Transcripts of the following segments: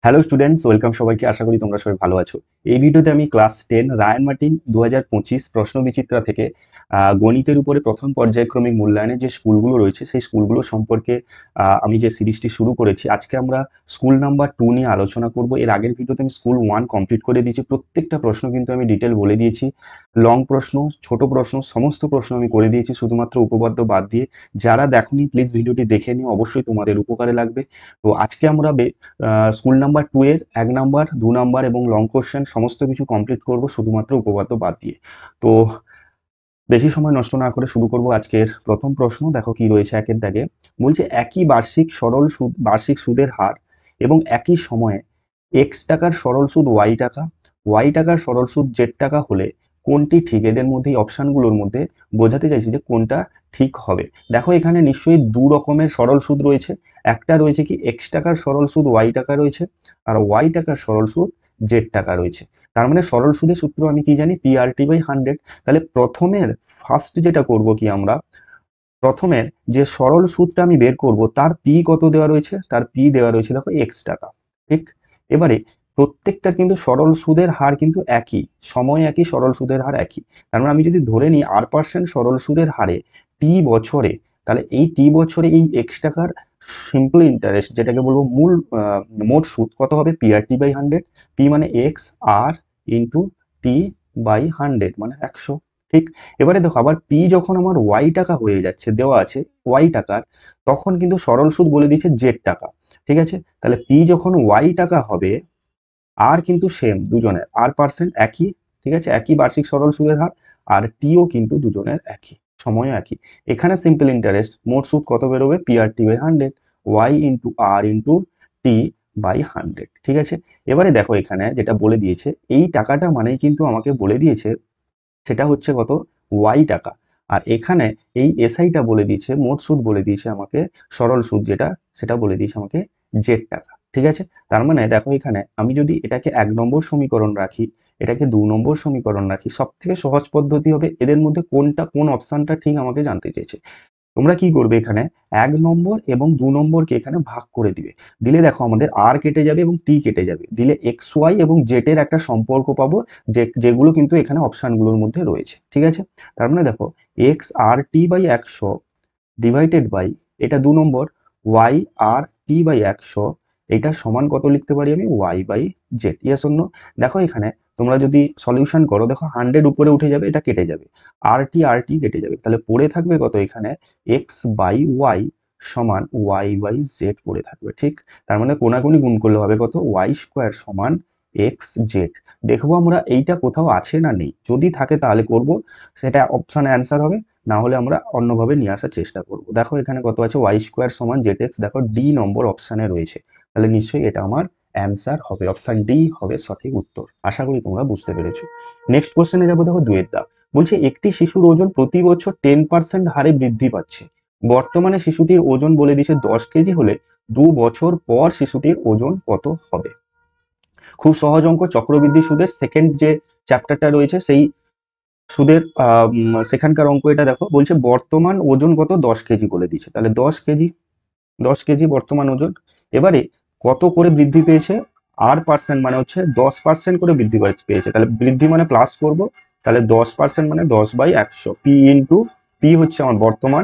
Hello students, welcome সবাইকে। আশা করি তোমরা সবাই ভালো আছো। এই ভিডিওতে আমি ক্লাস 10 রায়ান মার্টিন 2025 প্রশ্ন বিচিত্রা থেকে গণিতের উপরে প্রথম পর্যায়ক্রমিক মূল্যায়নের যে স্কুলগুলো রয়েছে সেই স্কুলগুলো সম্পর্কে আমি যে সিরিজটি শুরু করেছি। আজকে আমরা স্কুল নাম্বার 2 নিয়ে আলোচনা করব। এর আগের ভিডিওতে আমি স্কুল 1 কমপ্লিট করে দিয়েছি। প্রত্যেকটা প্রশ্ন কিন্তু আমি ডিটেল বলে দিয়েছি। লং প্রশ্ন, ছোট প্রশ্ন, সমস্ত প্রশ্ন আমি করে দিয়েছি, শুধুমাত্র উপপাদ্য বাদ দিয়ে। যারা দেখোনি প্লিজ ভিডিওটি দেখে নিও, অবশ্যই তোমাদের উপকারে লাগবে। তো আজকে আমরা স্কুল নাম্বার 2 এর 1 নাম্বার, 2 নাম্বার এবং লং কোশ্চেন সমস্ত কিছু কমপ্লিট করব, শুধুমাত্র উপপাদ্য বাদ দিয়ে। তো বেশি সময় নষ্ট না করে শুরু করব আজকের প্রথম প্রশ্ন। দেখো কি রয়েছে একের দাগে। বলছে একই বার্ষিক সুদের হার এবং একই সময়ে এক্স টাকার সরল সুদ ওয়াই টাকার সরল সুদ জেড টাকা হলে কোনটি ঠিক? এদের মধ্যে এই অপশনগুলোর মধ্যে বোঝাতে চাইছি যে কোনটা ঠিক হবে। দেখো এখানে নিশ্চয়ই দু রকমের সরল সুদ রয়েছে। একটা রয়েছে কি এক্স টাকার সরল সুদ ওয়াই টাকা রয়েছে, আর ওয়াই টাকার সরল সুদ জেড টাকা রয়েছে। তার মানে সরল সুদের সূত্র আমি কি জানি? PRT/100। তাহলে প্রথমের ফার্স্ট যেটা করব কি আমরা, প্রথমের যে সরল সুদটা আমি বের করব তার পি কত দেওয়া রয়েছে? তার পি দেওয়া রয়েছে দেখো এক্স টাকা। ঠিক, এবারে প্রত্যেকটা কিন্তু সরল সুদের হার কিন্তু একই, সময় একই, সরল সুদের হার একই। তার মানে আমি যদি ধরে নিই R% সরল সুদের হারে টি বছরে, তাহলে এই টি বছরে এই এক্স টাকার সিম্পল ইন্টারেস্ট, যেটাকে বলবো মূল মোট সুদ, কত হবে? PRT/100। পি মানে এক্স, আর ইন্টু T/100 মানে 100। ঠিক, এবারে দেখো আবার পি যখন আমার ওয়াই টাকা হয়ে যাচ্ছে, দেওয়া আছে ওয়াই টাকার, তখন কিন্তু সরল সুদ বলে দিয়েছে জেড টাকা। ঠিক আছে, তাহলে পি যখন ওয়াই টাকা হবে, আর কিন্তু সেম দুজনের R% একই। ঠিক আছে, একই বার্ষিক সরল সুদের হার, আর টিও কিন্তু দুজনের একই, সময়ও একই। এখানে সিম্পল ইন্টারেস্ট মোট সুদ কত বেরোবে? PRT/100, ওয়াই ইন্টু আর ইন্টু T/100। ঠিক আছে, এবারে দেখো এখানে যেটা বলে দিয়েছে, এই টাকাটা মানেই কিন্তু আমাকে বলে দিয়েছে সেটা হচ্ছে কত? ওয়াই টাকা। আর এখানে এই এসআইটা বলে দিয়েছে, মোট সুদ বলে দিয়েছে আমাকে, সরল সুদ যেটা সেটা বলে দিয়েছে আমাকে জেড টাকা। ঠিক আছে, তার মানে দেখো এখানে আমি যদি এটাকে 1 নম্বর সমীকরণ রাখি, এটাকে 2 নম্বর সমীকরণ রাখি, সব থেকে সহজ পদ্ধতি হবে এদের মধ্যে কোনটা, কোন অপশনটা ঠিক আমাকে জানতে চেয়েছে। তোমরা কি করবে, এখানে 1 নম্বর এবং 2 নম্বরকে এখানে ভাগ করে দিবে। দিলে দেখো আমাদের আর কেটে যাবে এবং টি কেটে যাবে। দিলে এক্স ওয়াই এবং জেড এর একটা সম্পর্ক পাবো, যেগুলো কিন্তু এখানে অপশনগুলোর মধ্যে রয়েছে। ঠিক আছে, তার মানে দেখো XRT/100 ডিভাইডেড বাই, এটা 2 নম্বর, YRT/100, এটা সমান কত লিখতে পারি আমি? Y/Z। ইয়েস অন্য? দেখো এখানে তোমরা যদি সলিউশন করো, দেখো 100 উপরে উঠে যাবে, এটা কেটে যাবে, RT কেটে যাবে, তাহলে পড়ে থাকবে কত এখানে? X/Y সমান Y/Z পড়ে থাকবে। ঠিক, তার মানে কোনাকুনি গুণ করলে হবে কত? Y² সমান XZ। দেখবো আমরা এইটা কোথাও আছে না নেই, যদি থাকে তাহলে করব, সেটা অপশানে অ্যান্সার হবে, না হলে আমরা অন্যভাবে নিয়ে আসার চেষ্টা করব। দেখো এখানে কত আছে? Y² সমান ZX, দেখো ডি নম্বর অপশানে রয়েছে, তাহলে নিশ্চয়ই এটা আমার অ্যান্সার হবে, অপশান ডি হবে সঠিক উত্তর। আশা করি তোমরা বুঝতে পেরেছো। নেক্সট কোশ্চেনে যাবো। দেখো দুয়ের দাগ বলছে একটি শিশুর ওজন প্রতি বছর 10% হারে বৃদ্ধি পাচ্ছে। বর্তমানে শিশুটির ওজন বলে দিয়েছে 10 কেজি হলে 2 বছর পর শিশুটির ওজন কত হবে? খুব সহজ অঙ্ক, চক্রবৃদ্ধি সুদের সেকেন্ড যে চ্যাপ্টারটা রয়েছে সেই সুদের সেখানকার অঙ্ক এটা। দেখো বলছে বর্তমান ওজন কত? 10 কেজি বলে দিয়েছে, তাহলে 10 কেজি, 10 কেজি বর্তমান ওজন। এবারে কত করে বৃদ্ধি পেয়েছে? R% মানে হচ্ছে 10% করে বৃদ্ধি পেয়েছে, তাহলে বৃদ্ধি মানে প্লাস করব, তাহলে 10% মানে 10/100। পি ইন্টু পি হচ্ছে আমার বর্তমান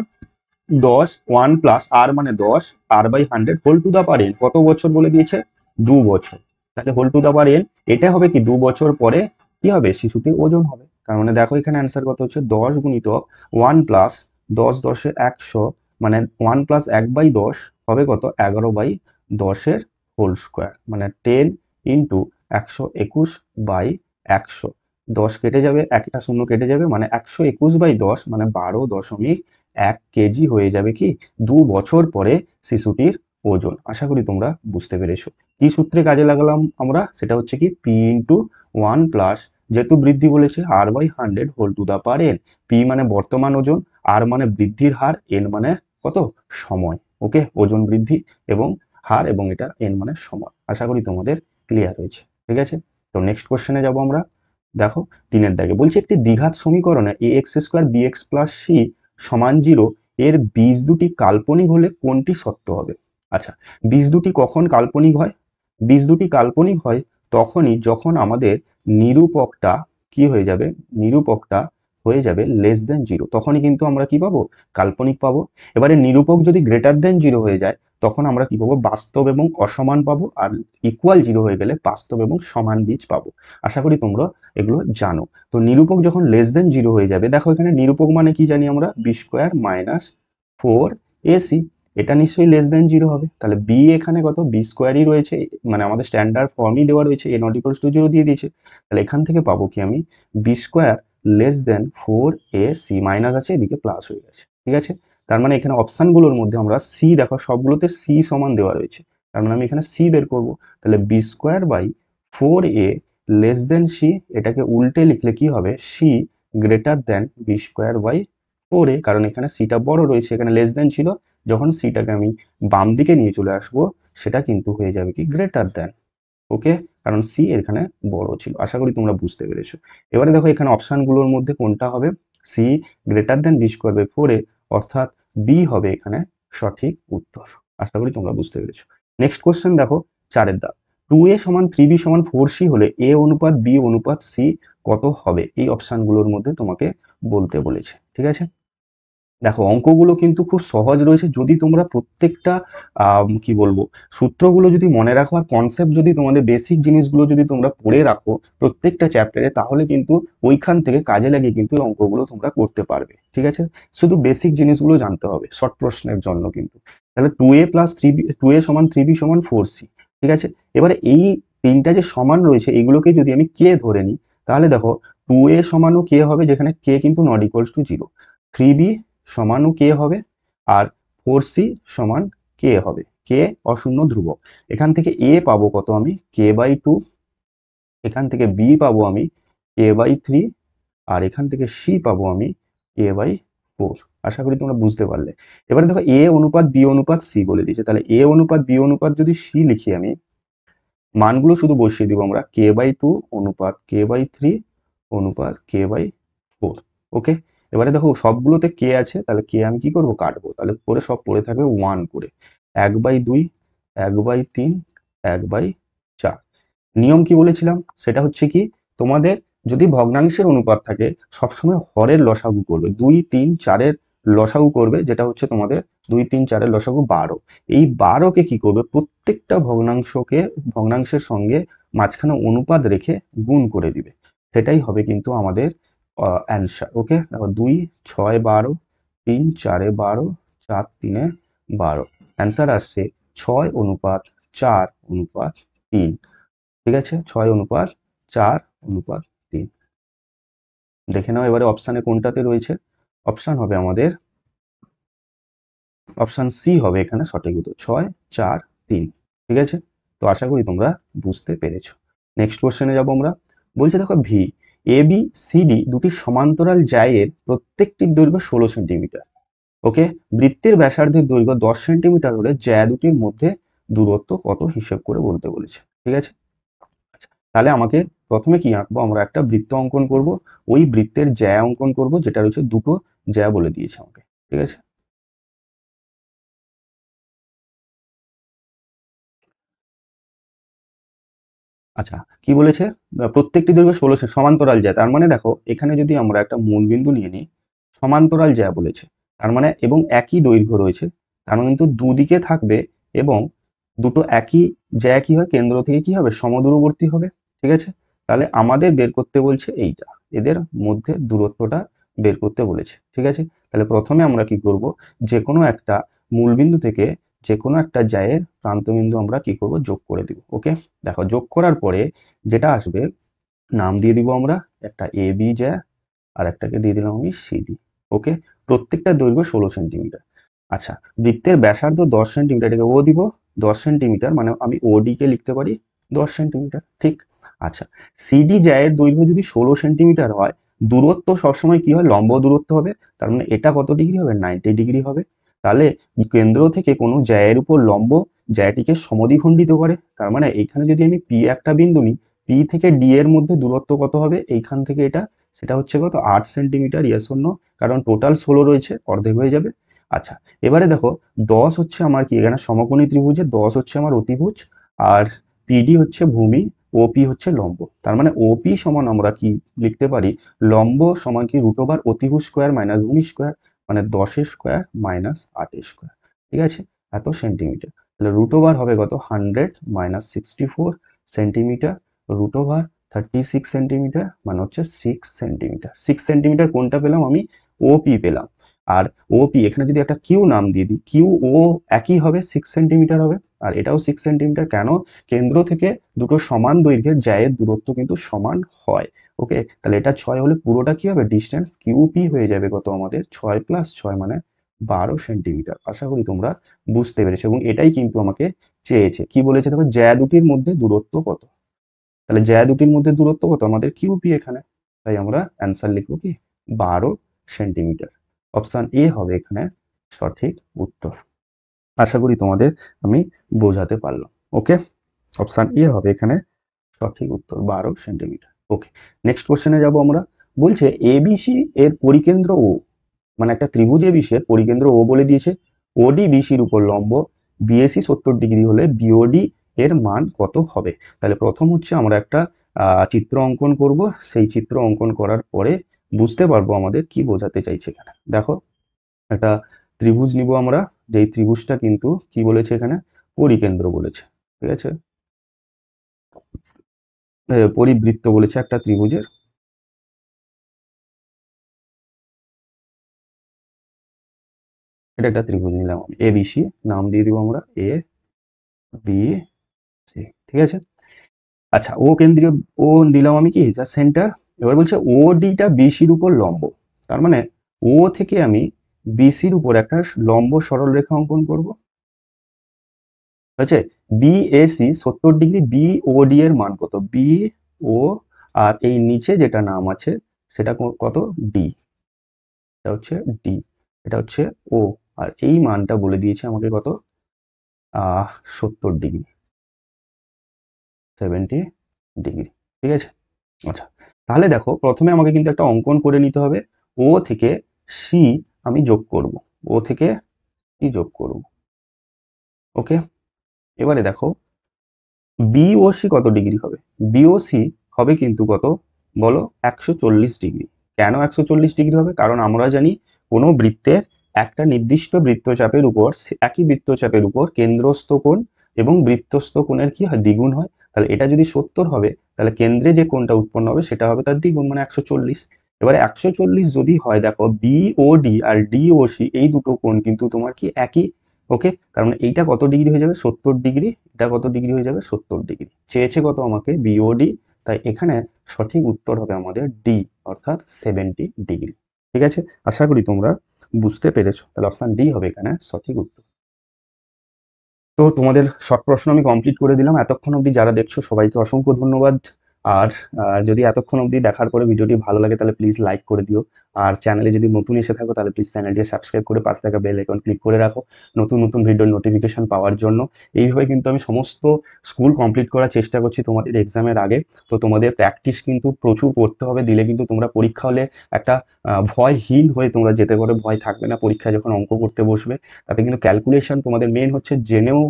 10, 1 প্লাস আর মানে 10, R/100 whole to the power n। কত বছর বলে দিয়েছে? 2 বছর। তাহলে whole to the power n, এটা হবে কি 2 বছর পরে কি হবে? শিশুটির ওজন হবে। তার মানে দেখো এখানে অ্যান্সার কত হচ্ছে? 10 গুণিতক 1 প্লাস 10 10 100, মানে 1 প্লাস 1/10 হবে কত? 11/10 হোল স্কোয়ার, মানে 10 ইন্টু 121/100। 10 কেটে যাবে, একটা শূন্য কেটে যাবে, মানে 121/10 মানে 12.1 কেজি হয়ে যাবে কি 2 বছর পরে শিশুটির ওজন। আশা করি তোমরা বুঝতে পেরেছো। কি সূত্রে কাজে লাগালাম আমরা? সেটা হচ্ছে কি পি ইন্টু 1 প্লাস, যেহেতু বৃদ্ধি বলেছে, R/100 whole to the power n। P মানে বর্তমান ওজন, আর মানে বৃদ্ধির হার, এন মানে কত? সময়। ওকে, ওজন বৃদ্ধি এবং হার, এবং এটা এন মানে সময়। আশা করি তোমাদের ক্লিয়ার হয়েছে। ঠিক আছে, তো নেক্সট কোশ্চেনে যাবো আমরা। দেখো 3-এর দাগে বলছে একটি দ্বিঘাত সমীকরণে ax² bx প্লাস c সমান 0 এর বীজ দুটি কাল্পনিক হলে কোনটি সত্য হবে? আচ্ছা, বীজ দুটি কখন কাল্পনিক হয়? বীজ দুটি কাল্পনিক হয় তখনই যখন আমাদের নিরূপকটা কি হয়ে যাবে, নিরূপকটা হয়ে যাবে লেস দেন জিরো, তখনই কিন্তু আমরা কি পাবো, কাল্পনিক পাবো। এবারে নিরূপক যদি গ্রেটার দেন জিরো হয়ে যায় তখন আমরা কি পাবো, বাস্তব এবং অসমান পাবো, আর ইকুয়াল জিরো হয়ে গেলে বাস্তব এবং সমান বীজ পাবো। আশা করি তোমরা এগুলো জানো। তো নিরূপক যখন লেস দেন জিরো হয়ে যাবে, দেখো এখানে নিরূপক মানে কি জানি আমরা, বি স্কোয়ার মাইনাস 4ac, এটা নিশ্চয়ই লেস দেন জিরো হবে। তাহলে বি এখানে কত, বি স্কোয়ারই রয়েছে, মানে আমাদের স্ট্যান্ডার্ড ফর্মই দেওয়া রয়েছে, a not equals to zero দিয়ে দিয়েছে। তাহলে এখান থেকে পাবো কি আমি, b square less than 4ac, minus আছে এদিকে প্লাস হয়ে গেছে, ঠিক আছে। তার মানে এখানে অপশানগুলোর মধ্যে আমরা সি, দেখো সবগুলোতে সি সমান দেওয়া রয়েছে, তার মানে আমি এখানে সি বের করব। তাহলে b square by 4a less than c, এটাকে উল্টে লিখলে কি হবে, c greater than b square by 4a, কারণ এখানে সিটা বড় রয়েছে, এখানে লেস দেন ছিল, যখন সিটাকে আমি বাম দিকে নিয়ে চলে আসবো সেটা কিন্তু হয়ে যাবে কি গ্রেটার দেন, ওকে, কারণ সি এখানে বড় ছিল। আশা করি তোমরা বুঝতে পেরেছো। এবারে দেখো এখানে অপশানগুলোর মধ্যে কোনটা হবে, c greater than b square by 4a, অর্থাৎ বি হবে এখানে সঠিক উত্তর। আশা করি তোমরা বুঝতে পেরেছো। নেক্সট কোশ্চেন দেখো, 4 দাগ, 2a সমান 3b সমান 4c হলে a অনুপাত b অনুপাত c কত হবে, এই অপশানগুলোর মধ্যে তোমাকে বলতে বলেছে, ঠিক আছে। দেখো অঙ্কগুলো কিন্তু খুব সহজ রয়েছে, যদি তোমরা প্রত্যেকটা কি বলবো, সূত্রগুলো যদি মনে রাখো আর কনসেপ্ট যদি তোমাদের বেসিক জিনিসগুলো যদি তোমরা পড়ে রাখো প্রত্যেকটা চ্যাপ্টারে, তাহলে কিন্তু ওইখান থেকে কাজে লাগিয়ে কিন্তু এই অঙ্কগুলো তোমরা করতে পারবে, ঠিক আছে। শুধু বেসিক জিনিসগুলো জানতে হবে শর্ট প্রশ্নের জন্য কিন্তু। তাহলে 2a প্লাস 3b, 2a সমান 3b সমান 4c, ঠিক আছে। এবারে এই তিনটা যে সমান রয়েছে এগুলোকে যদি আমি কে ধরে নিই, তাহলে দেখো 2a সমানও কে হবে, যেখানে কে কিন্তু not equals to zero, 3b সমানও কে হবে, আর 4c সমান কে হবে, কে অশূন্য ধ্রুবক। এখান থেকে এ পাবো কত আমি, কে বাই 2, এখান থেকে বি পাবো আমি কে বাই 3, আর এখান থেকে সি পাবো আমি কে বাই 4। আশা করি তোমরা বুঝতে পারলে। এবারে দেখো এ অনুপাত বি অনুপাত সি বলে দিয়েছে, তাহলে এ অনুপাত বি অনুপাত যদি সি লিখি আমি, মানগুলো শুধু বসিয়ে দিব আমরা, কে বাই 2 অনুপাত কে বাই 3 অনুপাত কে বাই 4, ওকে। এবারে দেখো সবগুলোতে কে আছে, তাহলে কে আমি কি করব, কাটবো, তাহলে পরে সব পড়ে থাকবে 1 করে, 1/2, 1/3, 1/4। নিয়ম কি বলেছিলাম, সেটা হচ্ছে কি, তোমাদের যদি ভগ্নাংশের অনুপাত থাকে সবসময় হরের লসাগু করবে, 2, 3, 4-এর লসাগু করবে, যেটা হচ্ছে তোমাদের 2, 3, 4-এর লসাগু 12। এই 12কে কি করবে, প্রত্যেকটা ভগ্নাংশের সঙ্গে মাঝখানে অনুপাত রেখে গুণ করে দিবে, সেটাই হবে কিন্তু আমাদের অ্যান্সার, ওকে। দেখো 2, 6, 12, 3, 4-এ 12, 4, 3-এ 12, অ্যান্সার আসছে 6 অনুপাত 4 অনুপাত 3, ঠিক আছে, 6 অনুপাত 4 অনুপাত 3। দেখে নাও এবারে অপশানে কোনটাতে রয়েছে, অপশান হবে আমাদের অপশান সি হবে এখানে সঠিক উত্তর, 6, 4, 3, ঠিক আছে। তো আশা করি তোমরা বুঝতে পেরেছো। নেক্সট কোশ্চেনে যাবো আমরা। বলছে দেখো V, A B C D দুটি সমান্তরাল জায়ের প্রত্যেকটির দৈর্ঘ্য 16 সেন্টিমিটার, ওকে। বৃত্তের ব্যাসার্ধের দৈর্ঘ্য 10 সেন্টিমিটার হলে জ্যা দুটির মধ্যে দূরত্ব কত হিসেব করে বলতে বলেছে, ঠিক আছে। আচ্ছা, তাহলে আমাকে প্রথমে কি আঁকবো, আমরা একটা বৃত্ত অঙ্কন করব, ওই বৃত্তের জ্যা অঙ্কন করব, যেটা রয়েছে দুটো জ্যা বলে দিয়েছে আমাকে, ঠিক আছে। আচ্ছা, কি বলেছে, প্রত্যেকটি দৈর্ঘ্য 16 সমান্তরাল জ্যা, তার মানে দেখো এখানে যদি আমরা একটা মূল বিন্দু নিয়ে নিই, সমান্তরাল জ্যা বলেছে, তার মানে এবং একই দৈর্ঘ্য রয়েছে, তার মানে কিন্তু দুদিকে থাকবে, এবং দুটো একই জ্যা কি হয়, কেন্দ্র থেকে কি হবে, সমদূরবর্তী হবে, ঠিক আছে। তাহলে আমাদের বের করতে বলছে এইটা, এদের মধ্যে দূরত্বটা বের করতে বলেছে, ঠিক আছে। তাহলে প্রথমে আমরা কি করব, যে কোনো একটা মূলবিন্দু থেকে যে কোনো একটা জ্যায়ের প্রান্তবিন্দু আমরা কি করব, যোগ করে দিব, ওকে। দেখো যোগ করার পরে যেটা আসবে, নাম দিয়ে দিব আমরা, একটা এ বি জ্যা আর একটাকে দিয়ে দিলাম আমি সিডি, ওকে। প্রত্যেকটা দৈর্ঘ্য 16 সেন্টিমিটার। আচ্ছা, বৃত্তের ব্যাসার্ধ 10 সেন্টিমিটার, এটাকে ও দিব 10 সেন্টিমিটার, মানে আমি ওডি কে লিখতে পারি 10 সেন্টিমিটার, ঠিক। আচ্ছা, সিডি জ্যায়ের দৈর্ঘ্য যদি 16 সেন্টিমিটার হয়, দূরত্ব সবসময় কি হয়, লম্ব দূরত্ব হবে, তার মানে এটা কত ডিগ্রি হবে, 90 ডিগ্রি হবে। তাহলে কেন্দ্র থেকে কোনো জ্যায়ের উপর লম্ব জ্যাটিকে সমদ্বিখণ্ডিত করে, তার মানে এইখানে যদি আমি পি একটা বিন্দু নিই, পি থেকে ডি এর মধ্যে দূরত্ব কত হবে, এইখান থেকে এটা, সেটা হচ্ছে কত, 8 সেন্টিমিটার, ইয়েস অর নো, কারণ টোটাল 16 রয়েছে, অর্ধেক হয়ে যাবে। আচ্ছা, এবারে দেখো 10 হচ্ছে আমার কি, এখানে সমকোণী ত্রিভুজে 10 হচ্ছে আমার অতিভুজ, আর পিডি হচ্ছে ভূমি, ওপি হচ্ছে লম্ব। তার মানে ওপি সমান আমরা কি লিখতে পারি, লম্ব সমান কি √ অতিভুজ স্কোয়ার মাইনাস ভূমি স্কোয়ার, মানে 10 স্কোয়ার মাইনাস 8 স্কোয়ার। ঠিক আছে, এত সেন্টিমিটার। তাহলে √ হবে কত, 100 মাইনাস 64 সেন্টিমিটার, √ 36 সেন্টিমিটার, মানে হচ্ছে 6 সেন্টিমিটার। 6 সেন্টিমিটার কোনটা পেলাম আমি, ওপি পেলাম। আর ওপি এখানে যদি একটা কিউ নাম দিয়ে দিই, কিউ ও একই হবে, 6 সেন্টিমিটার হবে। আর এটাও 6 সেন্টিমিটার। কেন, কেন্দ্র থেকে দুটো সমান দৈর্ঘ্যের জ্যায়ের দূরত্ব কিন্তু সমান হয়। ওকে, তাহলে এটা 6 হলে পুরোটা কি হবে, ডিস্টেন্স কিউপি হয়ে যাবে কত আমাদের, 6 + 6 মানে 12 সেন্টিমিটার। আশা করি তোমরা বুঝতে পেরেছো, এবং এটাই কিন্তু আমাকে চেয়েছে। কি বলেছে দেখো, জ্যা দুটির মধ্যে দূরত্ব কত। তাহলে জ্যা দুটির মধ্যে দূরত্ব কত আমাদের, কিউপি এখানে। তাই আমরা অ্যান্সার লিখবো কি, 12 সেন্টিমিটার। অপশন এ হবে এখানে সঠিক উত্তর। আশা করি তোমাদের আমি বোঝাতে পারলাম। ওকে, অপশন এ হবে এখানে সঠিক উত্তর, 12 সেন্টিমিটার। ওকে, নেক্সট কোশ্চেনে যাব আমরা। বলছে এবিসি এর পরিকেন্দ্র ও, মানে একটা ত্রিভুজ এবিসি এর পরিকেন্দ্র ও বলে দিয়েছে, ওডি বিসির উপর লম্ব, বিএসি 70 ডিগ্রি হলে বিওডি এর মান কত হবে। তাহলে প্রথম হচ্ছে আমরা একটা চিত্র অঙ্কন করব। সেই চিত্র অঙ্কন করার পরে বুঝতে পারবো আমাদের কি বোঝাতে চাইছে এখানে। দেখো, একটা ত্রিভুজ নিব আমরা, যেই ত্রিভুজটা কিন্তু কি বলেছে এখানে, পরিকেন্দ্র বলেছে। ঠিক আছে, পরিবৃত্ত বলেছে একটা ত্রিভুজের। এটা একটা ত্রিভুজ নিলাম আমি, এবিসি, নাম দিয়ে দিব আমরা এ বি সি। ঠিক আছে, আচ্ছা ও কেন্দ্রীয়, ও দিলাম আমি কি, যা সেন্টার। এবার বলছে ও ডিটা বিসির উপর লম্ব। তার মানে ও থেকে আমি বিসির উপর একটা লম্ব সরল রেখা অঙ্কন করব। হচ্ছে বিএসি 70 ডিগ্রি, বিওডি এর মান কত, বি ও, আর এই নিচে যেটা নাম আছে সেটা কত, ডি। এটা হচ্ছে ডি, এটা হচ্ছে ও, আর এই মানটা বলে দিয়েছে আমাকে কত, 70 ডিগ্রি, 70 ডিগ্রি। ঠিক আছে, আচ্ছা তাহলে দেখো প্রথমে আমাকে কিন্তু একটা অঙ্কন করে নিতে হবে। ও থেকে সি আমি যোগ করব, ও থেকে সি যোগ করব। ওকে, এবারে দেখো বিওসি কত ডিগ্রি হবে, বিওসি হবে কিন্তু কত বলো, 140 ডিগ্রি। কেন 140 ডিগ্রি হবে, কারণ আমরা জানি কোনো বৃত্তের একটা নির্দিষ্ট বৃত্তচাপের উপর, একই বৃত্তচাপের উপর কেন্দ্রস্থ কোণ এবং বৃত্তস্থ কোণের কি হয়, দ্বিগুণ হয়। তাহলে এটা যদি 70 হবে, তাহলে কেন্দ্রে যে কোণটা উৎপন্ন হবে সেটা হবে তার দ্বিগুণ, মানে 140। এবারে 140 যদি হয়, দেখো বিওডি আর ডিওসি এই দুটো কোণ কিন্তু তোমার কি একই। ওকে, তার মানে এইটা কত ডিগ্রি হয়ে যাবে, 70 ডিগ্রি। এটা কত ডিগ্রি হয়ে যাবে, 70 ডিগ্রি। চেয়েছে কত আমাকে, বিওডি। তাই এখানে সঠিক উত্তর হবে আমাদের ডি, অর্থাৎ 70 ডিগ্রি। ঠিক আছে, আশা করি তোমরা বুঝতে পেরেছো। তাহলে অপশন ডি হবে এখানে সঠিক উত্তর। তো তোমাদের শর্ট প্রশ্ন আমি কমপ্লিট করে দিলাম। এতক্ষণ অবধি যারা দেখছো সবাইকে অসংখ্য ধন্যবাদ। আর যদি এতক্ষণ অবধি দেখার পরে ভিডিওটি ভালো লাগে তাহলে প্লিজ লাইক করে দিও। আর চ্যানেলে যদি নতুন এসে থাকো তাহলে প্লিজ চ্যানেলটি সাবস্ক্রাইব করে পাশে থাকা বেল আইকন ক্লিক করে রাখো নতুন নতুন ভিডিওর নোটিফিকেশন পাওয়ার জন্য। এইভাবে কিন্তু আমি সমস্ত স্কুল কমপ্লিট করার চেষ্টা করছি তোমাদের এক্সামের আগে। তো তোমাদের প্র্যাকটিস কিন্তু প্রচুর করতে হবে, দিলে কিন্তু তোমরা পরীক্ষা হলে একটা ভয়হীন হয়ে তোমরা যেতে পারো, ভয় থাকবে না পরীক্ষায় যখন অঙ্ক করতে বসবে। তাতে কিন্তু ক্যালকুলেশন তোমাদের মেন হচ্ছে, জেনেও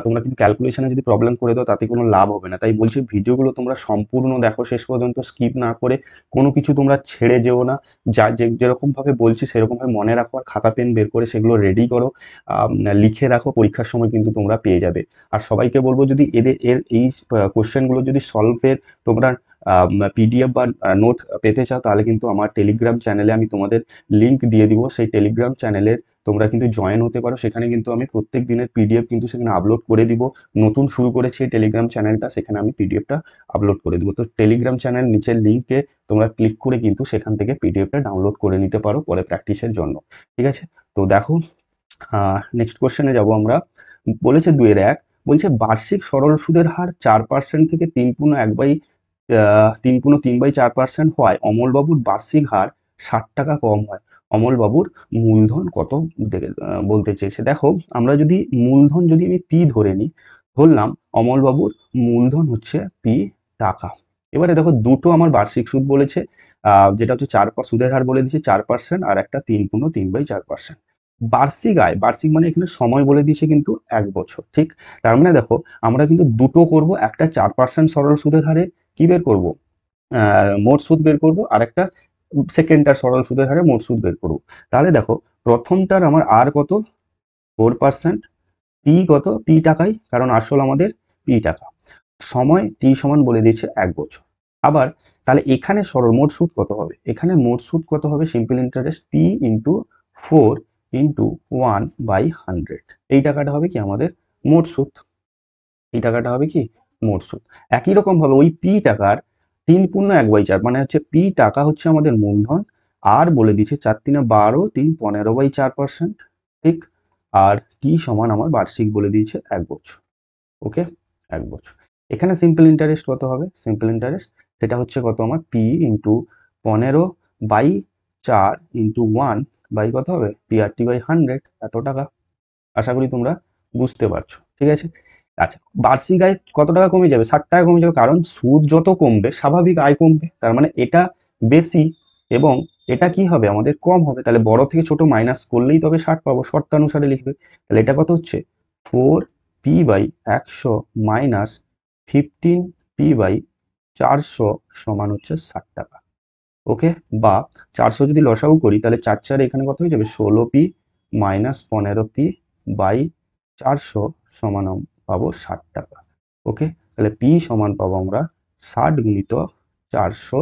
তোমরা কিন্তু ক্যালকুলেশনে যদি প্রবলেম করে দাও তাতে কোনো লাভ হবে না। তাই বলছি ভিডিওগুলো তোমরা সম্পূর্ণ দেখো শেষ পর্যন্ত, স্কিপ না করে। কোনো কিছু তোমরা ছেড়ে যেও না। যা যেরকম ভাবে বলছি সেরকম ভাবে মনে রাখো, আর খাতা পেন বের করে সেগুলো রেডি করো, লিখে রাখো, পরীক্ষার সময় কিন্তু তোমরা পেয়ে যাবে। আর সবাইকে বলবো, যদি এই কোশ্চেনগুলো যদি সলভের তোমরা পিডিএফ বা নোট পেতে চাও, তাহলে কিন্তু আমার টেলিগ্রাম চ্যানেলে আমি তোমাদের লিংক দিয়ে দিব। সেই টেলিগ্রাম চ্যানেলের তোমরা কিন্তু জয়েন হতে পারো। সেখানে কিন্তু আমি প্রত্যেক দিনের পিডিএফ কিন্তু সেখানে আপলোড করে দিব। নতুন শুরু করেছি এই টেলিগ্রাম চ্যানেলটা, সেখানে আমি পিডিএফটা আপলোড করে দিব। তো টেলিগ্রাম চ্যানেল নিচের লিঙ্কে তোমরা ক্লিক করে কিন্তু সেখান থেকে পিডিএফটা ডাউনলোড করে নিতে পারো পরে প্র্যাকটিসের জন্য। ঠিক আছে, তো দেখো নেক্সট কোশ্চেনে যাব আমরা। বলেছে 2-1, বলছে বার্ষিক সরল সুদের হার 4% থেকে 3.3/4% হওয়ায় অমলবাবুর বার্ষিক হার 60 টাকা কম হয়। অমলবাবুর মূলধন কত বলতে চেয়েছে। দেখো, আমরা যদি মূলধন যদি আমি পি ধরে নিই, ধরলাম অমলবাবুর মূলধন হচ্ছে পি টাকা। এবারে দেখো দুটো আমার বার্ষিক সুদ বলেছে, যেটা হচ্ছে সুদের হার বলে দিচ্ছে 4%, আর একটা 3.3/4%। বার্ষিক আয়, বার্ষিক মানে এখানে সময় বলে দিয়েছে কিন্তু 1 বছর, ঠিক? তার মানে দেখো আমরা কিন্তু দুটো করব, একটা 4% সরল সুদের হারে কি বের করব, মোট সুদ বের করব, আর একটা সেকেন্ডটার সরল সুদের হারে মোট সুদ বের করব। তাহলে দেখো প্রথমটার আমার আর কত, 4%, পি কত, পি টাকাই, কারণ আসল আমাদের পি টাকা, সময় টি সমান বলে দিয়েছে 1 বছর। আবার তাহলে এখানে সরল মোট সুদ কত হবে, এখানে মোট সুদ কত হবে, সিম্পল ইন্টারেস্ট পি ইন্টু 4 × 1/100, এই টাকাটা হবে কি আমাদের মোট সুদ, এই টাকাটা হবে কি মোট সুদ। একই রকম ভাবে ওই পি টাকার 3 × 1/4, মানে হচ্ছে পি টাকা হচ্ছে আমাদের মূলধন, আর বলে দিচ্ছে 4×3 = 12, 3 15/4%, ঠিক? আর টি সমান আমার বার্ষিক বলে দিয়েছে 1 বছর। ওকে, 1 বছর। এখানে সিম্পল ইন্টারেস্ট কত হবে, সিম্পল ইন্টারেস্ট সেটা হচ্ছে কত আমার পি ইন্টু 15/4 × 1 বাই কত হবে PRT/100, এত টাকা। আশা করি তোমরা বুঝতে পারছো, ঠিক আছে? আচ্ছা, বার্ষিক আয় কত টাকা কমে যাবে, 60 টাকা কমে যাবে, কারণ সুদ যত কমবে স্বাভাবিক আয় কমবে, তার মানে এটা বেশি এবং এটা কি হবে আমাদের কম হবে, তাহলে বড় থেকে ছোট মাইনাস করলেই তবে 60 পাবো, শর্তানুসারে লিখবে। তাহলে এটা কত হচ্ছে 4p/100 মাইনাস 15p/400 সমান হচ্ছে 60 টাকা। ওকে, বা 400 যদি লসাগু করি তাহলে 4 এখানে কত হয়ে যাবে 16p মাইনাস 15p/400 সমান পাবো 60 টাকা। ওকে, তাহলে পি সমান পাবো আমরা 60 × 400,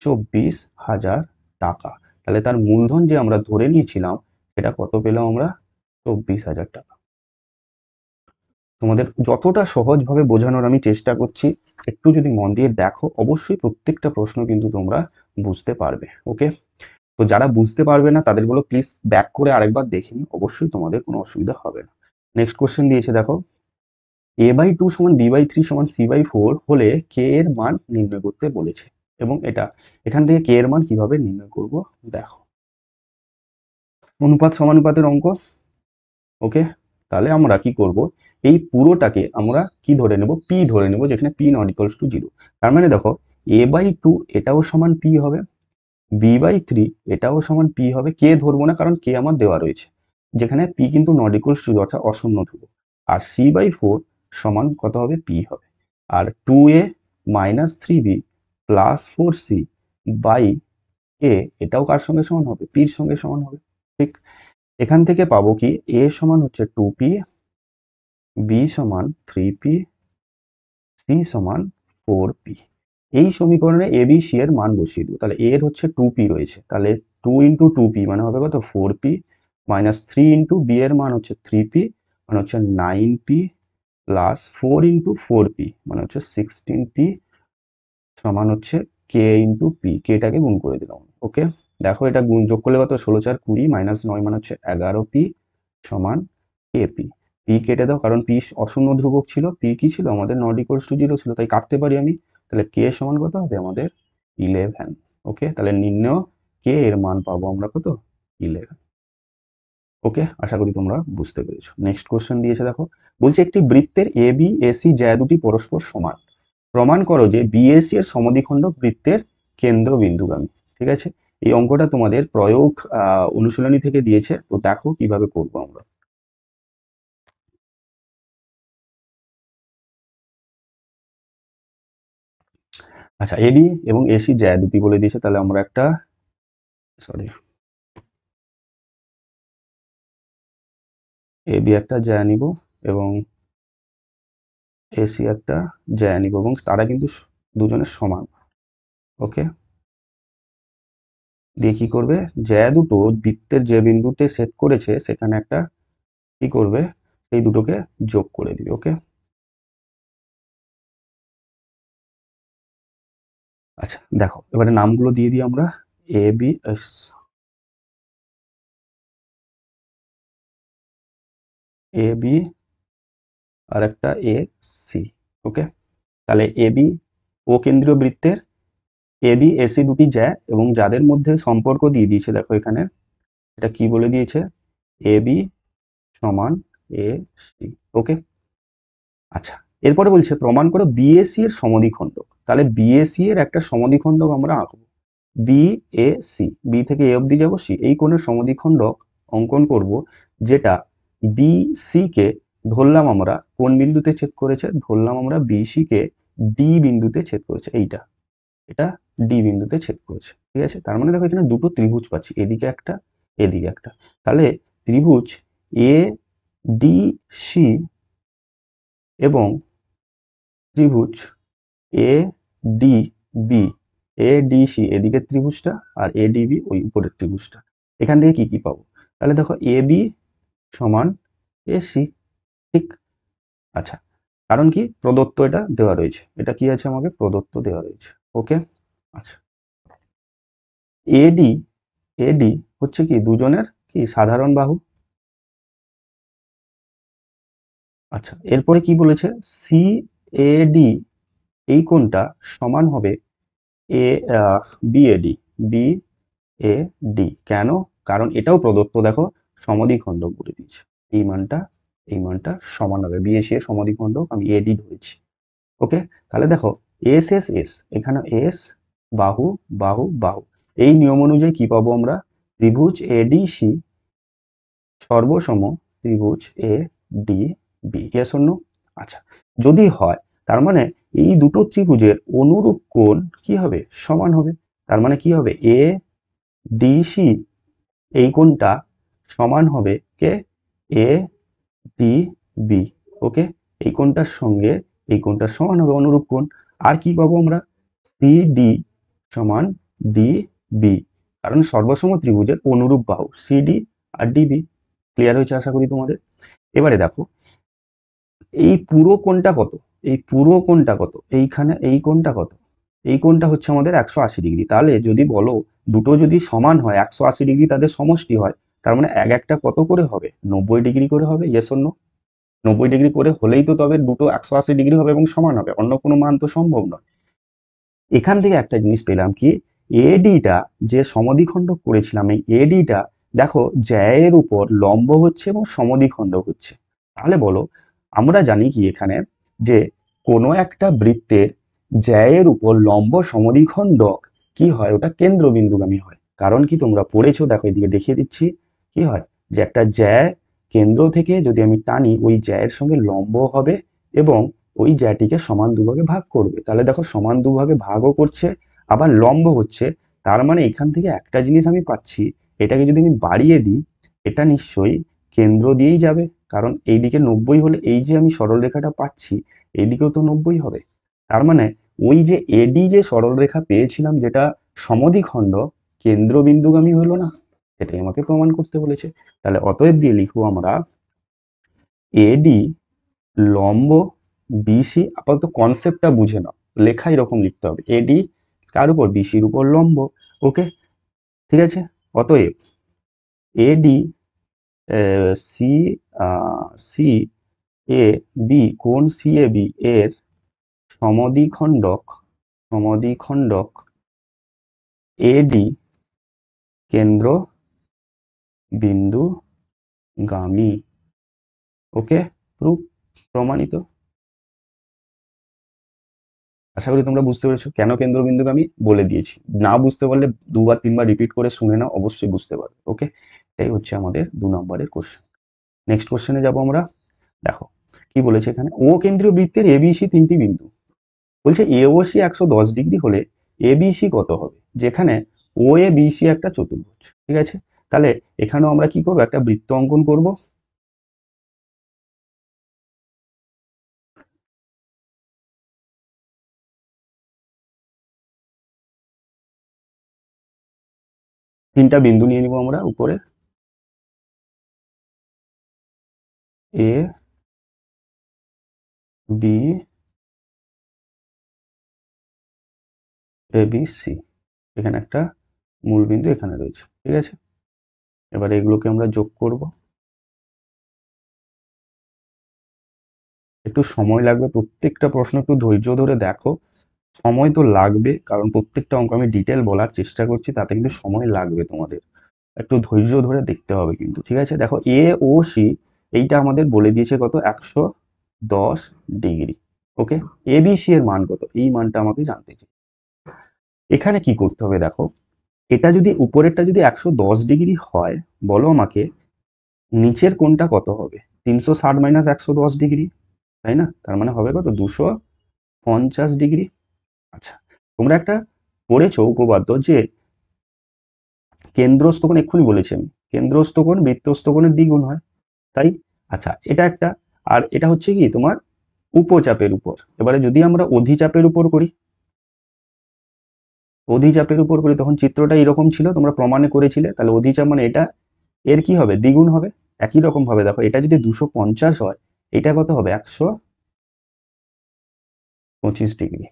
24,000 টাকা। তাহলে তার মূলধন যে আমরা ধরে নিয়েছিলাম সেটা কত পেলাম আমরা, 24,000 টাকা। তোমাদের যতটা সহজভাবে বোঝানোর আমি চেষ্টা করছি, একটু যদি মন দিয়ে দেখো অবশ্যই প্রত্যেকটা প্রশ্ন কিন্তু তোমরা বুঝতে পারবে। ওকে, তো যারা বুঝতে পারবে না তাদের বলো প্লিজ ব্যাক করে আরেকবার দেখে নিও, অবশ্যই তোমাদের কোনো অসুবিধা হবে না। নেক্সট কোশ্চেন দিয়েছে দেখো, a/2 সমান b/3 সমান c/4 হলে কে এর মান নির্ণয় করতে বলেছে, এবং এটা এখান থেকে কে এর মান কিভাবে নির্ণয় করব দেখো, অনুপাত সমানুপাতের অঙ্ক। ওকে, তাহলে আমরা কি করব, এই পুরোটাকে আমরা কি ধরে নেব, পি ধরে নেব, যেখানে পি নট ইকুয়ালস টু 0। তার মানে দেখো a/2 এটাও সমান পি হবে, b/3 এটাও সমান পি হবে, কে ধরবো না কারণ কে আমার দেওয়া রয়েছে, যেখানে পি কিন্তু নট ইকুয়ালস টু অর্থাৎ অশূন্য ধ্রুবক। আর c/4 সমান কত হবে, পি হবে। আর 2a minus 3b plus 4c by A, এটাও কার সঙ্গে সমান হবে, পির সঙ্গে সমান হবে, ঠিক? এখান থেকে পাবো কি a সমান হচ্ছে 2p, b সমান 3p, c সমান 4p। এই সমীকরণে এ বি সি এর মান বসিয়ে দেবো, তাহলে এর হচ্ছে 2p রয়েছে, তাহলে 2 × 2p মানে হবে কত 4p, মাইনাস 3 × b এর মান হচ্ছে 3p মানে হচ্ছে 9p, প্লাস 4 × 4p মানে হচ্ছে 16p সমান হচ্ছে k × p, কেটাকে গুণ করে দিলাম। ওকে, দেখো এটা গুণ যোগ করলে কত 16×4 = 20 মাইনাস 9 মানে হচ্ছে 11p সমান kp। পি কেটে দাও, কারণ পি অশূন্য ধ্রুবক ছিল, পি কি ছিল আমাদের নট ইকুয়ালস টু 0 ছিল, তাই কাটতে পারি আমি। তাহলে কে সমান কত হবে আমাদের 11। ওকে, তাহলে নির্ণয় কে এর মান পাবো আমরা কত 11। ওকে, আশা করি তোমরা বুঝতে পেরেছো। নেক্সট কোশ্চেন দিয়েছে দেখো, বলছে একটি বৃত্তের এ বি এসি জ্যা দুটি পরস্পর সমান, প্রমাণ করো যে বিএসি এর সমদ্বিখণ্ড বৃত্তের কেন্দ্রবিন্দুগামী। ঠিক আছে, এই অঙ্কটা তোমাদের প্রয়োগ অনুশীলনী থেকে দিয়েছে, তো দেখো কিভাবে করবো আমরা। আচ্ছা, এবি এবং এসি জ্যা দুটি বলে দিয়েছে, তাহলে আমরা একটা এবি একটা জ্যা নিব এবং এসি একটা জ্যা নিব, এবং তারা কিন্তু দুজনের সমান। ওকে, দিয়ে কি করবে, জ্যা দুটো বৃত্তের যে বিন্দুতে সেট করেছে সেখানে একটা কি করবে, এই দুটোকে যোগ করে দিবে। ওকে, আচ্ছা দেখো এবারে নামগুলো দিয়ে দিই আমরা, এ বি এ বি আর একটা এ সি। ওকে, তাহলে এ বি ও কেন্দ্রীয় বৃত্তের এ বি এসি দুটি জ্যা, এবং যাদের মধ্যে সম্পর্ক দিয়ে দিয়েছে দেখো এখানে, এটা কি বলে দিয়েছে, এ বি সমান এ সি। ওকে, আচ্ছা এরপরে বলছে প্রমাণ করো বিএসি এর সমদ্বিখণ্ডক। তাহলে বিএসি এর একটা সমদ্বিখণ্ডক আমরা আঁকবো, বি এ সি, বি থেকে এ অবধি যাবো সি, এই কোণের সমদ্বিখণ্ডক অঙ্কন করব, যেটা বিসি কে ধরলাম আমরা কোন বিন্দুতে ছেদ করেছে, ধরলাম আমরা বিসি কে ডি বিন্দুতে ছেদ করেছে, এটা ডি বিন্দুতে ছেদ করেছে। ঠিক আছে, তার মানে দেখো এখানে দুটো ত্রিভুজ পাচ্ছি, এদিকে একটা এদিকে একটা। তাহলে ত্রিভুজ এ ডি সি এবং ত্রিভুজ A D B, A D C এদিকের ত্রিভুজটা আর এ ডি বি ওই উপরের ত্রিভুজটা, এখান থেকে কি কি পাবো? তাহলে দেখো এ বি সমান এ সি। ঠিক। আচ্ছা, কারণ কি প্রদত্ত এটা দেওয়া রয়েছে, এটা কি আছে আমাকে প্রদত্ত দেওয়া রয়েছে। ওকে। আচ্ছা, এডি এডি হচ্ছে কি দুজনের কি সাধারণ বাহু। আচ্ছা, এরপরে কি বলেছে, সি এ ডি এই কোণটা সমান হবে এ বিএডি, বি এ ডি। কেন? কারণ এটাও প্রদত্ত, দেখো সমদ্বিখণ্ডক বলে দিয়েছে, এই মানটা সমান হবে, বিএসি এর সমদ্বিখণ্ডক আমি এডি ধরেছি। ওকে, তাহলে দেখো এস এস এস, এখানে এস বাহু বাহু বাহু, এই নিয়ম অনুযায়ী কি পাবো আমরা, ত্রিভুজ এডিসি সর্বসম ত্রিভুজ A D B. Yes or no? আচ্ছা, যদি হয় তার মানে এই দুটো ত্রিভুজের অনুরূপ কোণ কি হবে, সমান হবে। তার মানে কি হবে, এ ডিসি এই কোণটা সমান হবে কে, এ ডি বি। ওকে, এই কোণটার সঙ্গে এই কোণটার সমান হবে অনুরূপ কোণ। আর কি পাবো আমরা, সি ডি সমান ডি বি, কারণ সর্বসম ত্রিভুজের অনুরূপ বাহু সিডি আর ডিবি। ক্লিয়ার হয়েছে আশা করি তোমাদের। এবারে দেখো এই পুরো কোণটা কত, এই পুরো কোণটা কত, এইখানে এই কোণটা কত, এই কোণটা হচ্ছে আমাদের 180 ডিগ্রি। তাহলে যদি বলো দুটো যদি সমান হয় 180 ডিগ্রি তাদের সমষ্টি হয়, তার মানে এক একটা কত করে হবে, 90 ডিগ্রি করে হবে। Yes or no? 90 ডিগ্রি করে হলেই তো তবে দুটো 180 ডিগ্রি হবে এবং সমান হবে, অন্য কোনো মান তো সম্ভব নয়। এখান থেকে একটা জিনিস পেলাম কি, এডিটা যে সমদ্বিখণ্ডক করেছিলাম, এই এডিটা দেখো জ্যায়ের উপর লম্ব হচ্ছে এবং সমদ্বিখণ্ডক হচ্ছে। তাহলে বলো, আমরা জানি কি এখানে যে কোনো একটা বৃত্তের জ্যায়ের উপর লম্ব সমদ্বিখণ্ডক কি হয়, ওটা কেন্দ্রবিন্দুগামী হয়। কারণ কি তোমরা পড়েছো, দেখো এদিকে দেখিয়ে দিচ্ছি, কি হয় যে একটা জ্যা কেন্দ্র থেকে যদি আমি টানি, ওই জ্যায়ের সঙ্গে লম্ব হবে এবং ওই জ্যাটিকে সমান দুভাগে ভাগ করবে। তাহলে দেখো সমান দুভাগে ভাগও করছে আবার লম্ব হচ্ছে, তার মানে এখান থেকে একটা জিনিস আমি পাচ্ছি, এটাকে যদি আমি বাড়িয়ে দিই, এটা নিশ্চয়ই কেন্দ্র দিয়েই যাবে, কারণ এইদিকে 90 হলে এই যে আমি সরলরেখাটা পাচ্ছি এইদিকেও তো 90 হবে। তার মানে ওই যে এডি যে সরলরেখা পেয়েছিলাম যেটা সমদ্বিখণ্ড কেন্দ্রবিন্দুগামী হলো না, এটাই আমাকে প্রমাণ করতে বলেছে। তাহলে অতএব দিয়ে লিখবো আমরা এডি লম্ব বিসি, আপাতত কনসেপ্টটা বুঝে নাও, লেখা এরকম লিখতে হবে, এডি কার উপর, বিসির উপর লম্ব। ওকে, ঠিক আছে। অতএব এডি সি সি এ বি, কোণ সি এ বি এর সমদ্বিখণ্ডক এডি কেন্দ্র বিন্দুগামী। ওকে, প্রমাণিত। আশা করি তোমরা বুঝতে পেরেছো কেন কেন্দ্রবিন্দুগামী বলে দিয়েছি, না বুঝতে পারলে দুবার তিনবার রিপিট করে শুনে নাও, অবশ্যই বুঝতে পারবে। ওকে, এটাই হচ্ছে আমাদের 2 নম্বরের কোশ্চেন। নেক্সট কোশ্চেনে যাবো আমরা। দেখো কি বলেছে এখানে, ও কেন্দ্রীয় বৃত্তের এবিসি তিনটি বিন্দু, বলছে এ ও সি 110 ডিগ্রি হলে এবিসি কত হবে, যেখানে ও এ বিসি একটা চতুর্ভুজ। ঠিক আছে, তাহলে এখানেও আমরা কি করবো, একটা বৃত্ত অঙ্কন করব। তিনটা বিন্দু নিয়ে নিব আমরা উপরে, A B A B C, এখানে একটা মূল বিন্দু এখানে রয়েছে। ঠিক আছে, এবার এগুলোকে আমরা যোগ করব। একটু সময় লাগবে, প্রত্যেকটা প্রশ্ন একটু ধৈর্য ধরে দেখো, সময় তো লাগবে কারণ প্রত্যেকটা অঙ্ক আমি ডিটেল বলার চেষ্টা করছি, তাতে কিন্তু সময় লাগবে তোমাদের, একটু ধৈর্য ধরে দেখতে হবে কিন্তু। ঠিক আছে, দেখো এ ও সি এইটা আমাদের বলে দিয়েছে কত, 110 ডিগ্রি। ওকে, এবিসি এর মান কত, এই মানটা আমাকে জানতে চাই। এখানে কি করতে হবে দেখো, এটা যদি উপরেরটা যদি 110 ডিগ্রি হয়, বলো আমাকে নিচের কোণটা কত হবে? 360 মাইনাস 110 ডিগ্রি, তাই না? তার মানে হবে কত? 250 ডিগ্রি। আচ্ছা, তোমরা একটা পড়েছো উপপাদ্য যে কেন্দ্রস্থ কোণ, এক্ষুনি বলেছি আমি, কেন্দ্রস্থ কোণ বৃত্তস্থ কোণের দ্বিগুণ হয়, তাই? আচ্ছা, এটা একটা। আর এটা হচ্ছে কি তোমার উপচাপের উপর। এবারে যদি আমরা অধিচাপের উপর করি, অধিচাপের উপর করি তখন চিত্রটা এরকম ছিল, তোমরা প্রমাণে করেছিলে। তাহলে অধিচাপ মানে এটা এর কি হবে? দ্বিগুণ হবে। একই রকম ভাবে দেখো, এটা যদি 250 হয়, এটা কত হবে? 125 ডিগ্রি।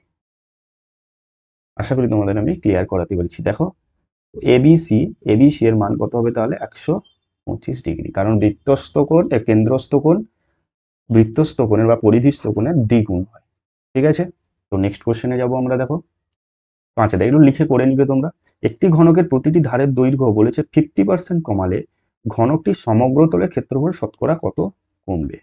আশা করি তোমাদের আমি ক্লিয়ার করাতে পেরেছি। দেখো, এবিসি, এবিসি এর মান কত হবে তাহলে? 125 ডিগ্রি, কারণ বৃত্তস্থ কোণ কেন্দ্রস্থ কোণ বৃত্তস্থ কোণের বা পরিধিস্থ কোণের দ্বিগুণ হয়। ঠিক আছে, তো নেক্সট কোশ্চেনে যাব আমরা। দেখো 5 এগুলো লিখে করে নিবে তোমরা। একটি ঘনকের প্রতিটি ধারের দৈর্ঘ্য বলেছে 50% কমালে ঘনকটির সমগ্র তলের ক্ষেত্রফল শতকরা কত কমবে?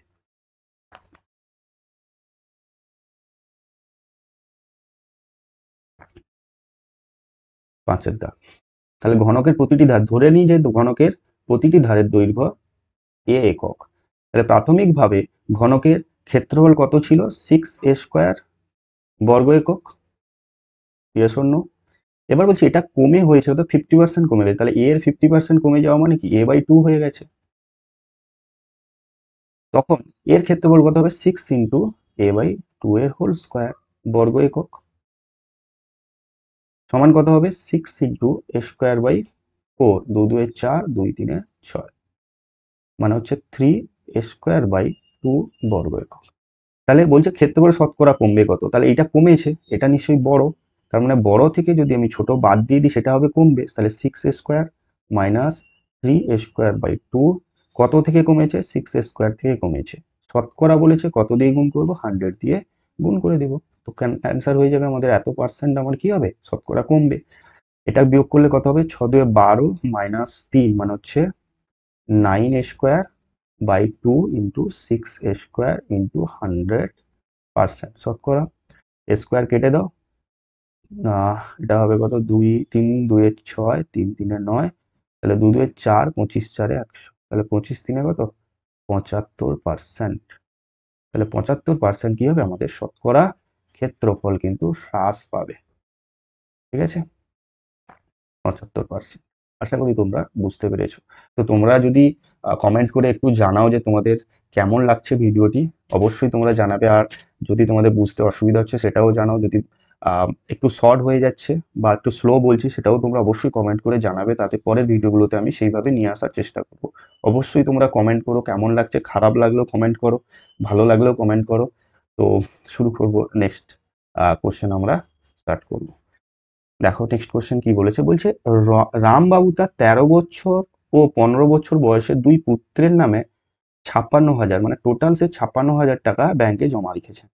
পাঁচের দাগ। তাহলে ঘনকের প্রতিটি ধার, ধরে নিই যে ঘনকের প্রতিটি ধারের দৈর্ঘ্য এ একক। তাহলে প্রাথমিকভাবে ঘনকের ক্ষেত্রফল কত ছিল? 6a² বর্গ একক। Yes or no? এবার বলছি এটা কমে হয়েছে তো 50% কমে গেছে, তাহলে এ এর 50% কমে যাওয়া মানে কি? a/2 হয়ে গেছে। তখন এর ক্ষেত্রফল কত হবে? 6 ইন্টু a/2 এর হোল স্কোয়ার বর্গ একক, সমান কত হবে? 6 ইন্টু a²/4, 2 2 এ 4, 2 3 এ 6, মানে হচ্ছে 3a²/2 বর্গ একক। তাহলে বলছে ক্ষেত্রফল শতকরা কমবে কত? তাহলে এটা কমেছে, এটা নিশ্চয়ই বড়। তার মানে বড় থেকে যদি আমি ছোট বাদ দিয়ে দিই সেটা হবে কমবে। তাহলে 6a² মাইনাস 3a²/2 কত থেকে কমেছে? 6a² থেকে কমেছে। শতকরা বলেছে, কত দিয়ে গুণ করব? 100 দিয়ে গুণ করে দেব। তো অ্যান্সার হয়ে যাবে আমাদের এত পার্সেন্ট আমার কি হবে? শতকরা কমবে। এটা বিয়োগ করলে কত হবে? 6 2 12 মাইনাস 3 মানে হচ্ছে 9a²/2 ইন্টু 6a² ইন্টু 100%। শতকরা স্কোয়ার কেটে দাও, এটা হবে কত? 2 3 2 এ 6, 3 3 এ 9, তাহলে 2 2 এ 4, 25 4 এ 100, তাহলে 25 3 এ কত? 75%। তাহলে 75% কি হবে? আমাদের শতকরা ক্ষেত্রফল কিন্তু হ্রাস পাবে। ঠিক আছে, 75%। আশা করি তোমরা বুঝতে পেরেছো। তো তোমরা যদি কমেন্ট করে একটু জানাও যে তোমাদের কেমন লাগছে ভিডিওটি, অবশ্যই তোমরা জানাবে। আর যদি তোমাদের বুঝতে অসুবিধা হচ্ছে সেটাও জানাও। যদি একটু শর্ট হয়ে যাচ্ছে বা একটু স্লো বলছি সেটাও তোমরা অবশ্যই কমেন্ট করে জানাবে, তাতে পরের ভিডিওগুলোতে আমি সেইভাবে নিয়ে আসার চেষ্টা করব। অবশ্যই তোমরা কমেন্ট করো, কেমন লাগছে, খারাপ লাগলেও কমেন্ট করো, ভালো লাগলেও কমেন্ট করো। তো শুরু করব, নেক্সট কোশ্চেন আমরা স্টার্ট করব। দেখো নেক্সট কোশ্চেন কি বলেছে? বলছে রামবাবু তার 13 বছর ও 15 বছর বয়সের দুই পুত্রের নামে 56,000, মানে টোটাল সে 56,000 টাকা ব্যাংকে জমা রেখেছে।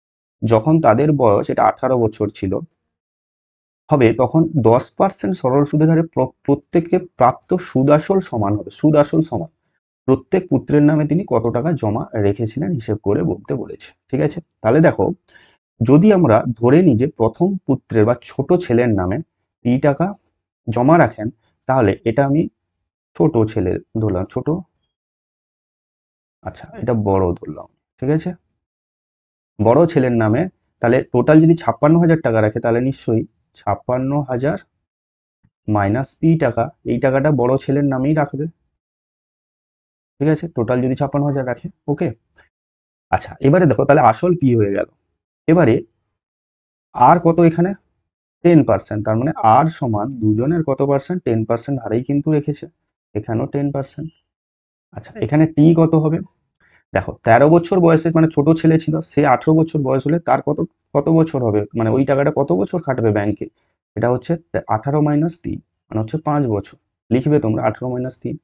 যখন তাদের বয়স, এটা 18 বছর ছিল, হবে তখন 10% সরল সুদের হারে প্রত্যেককে প্রাপ্ত সুদ আসল সমান হবে। সুদ আসল সমান প্রত্যেক পুত্রের নামে তিনি কত টাকা জমা রেখেছিলেন হিসেব করে বলতে বলেছে। ঠিক আছে, তাহলে দেখো, যদি আমরা ধরে নিই যে প্রথম পুত্রের বা ছোট ছেলের নামে টাকা জমা রাখেন, তাহলে এটা আমি ছোট ছেলে ধরলাম, ছোট, আচ্ছা এটা বড় ধরলাম। ঠিক আছে, বড় ছেলের নামে তাহলে টোটাল যদি 56,000 টাকা রাখে, তাহলে নিশ্চয়ই 56,000 মাইনাস টাকা, এই টাকাটা বড় ছেলের নামেই রাখবে। ঠিক আছে, টোটাল যদি 56,000 রাখে, ওকে। আচ্ছা, এবারে দেখো তাহলে আসল হয়ে গেল। এবারে আর কত এখানে? 10%, তার মানে আর সমান দুজনের কত পার্সেন্ট? 10% হারেই কিন্তু রেখেছে, এখানেও 10%। আচ্ছা, এখানে টি কত হবে? দেখো 13 বছর বয়সে মানে ছোট ছেলে ছিল, সে 18 বছর বয়স হলে তার কত কত বছর হবে, মানে ওই টাকাটা কত বছর খাটবে ব্যাংকে? এটা হচ্ছে 18 মাইনাস 3, মানে হচ্ছে 5 বছর। লিখবে তোমরা 18 মাইনাস 3।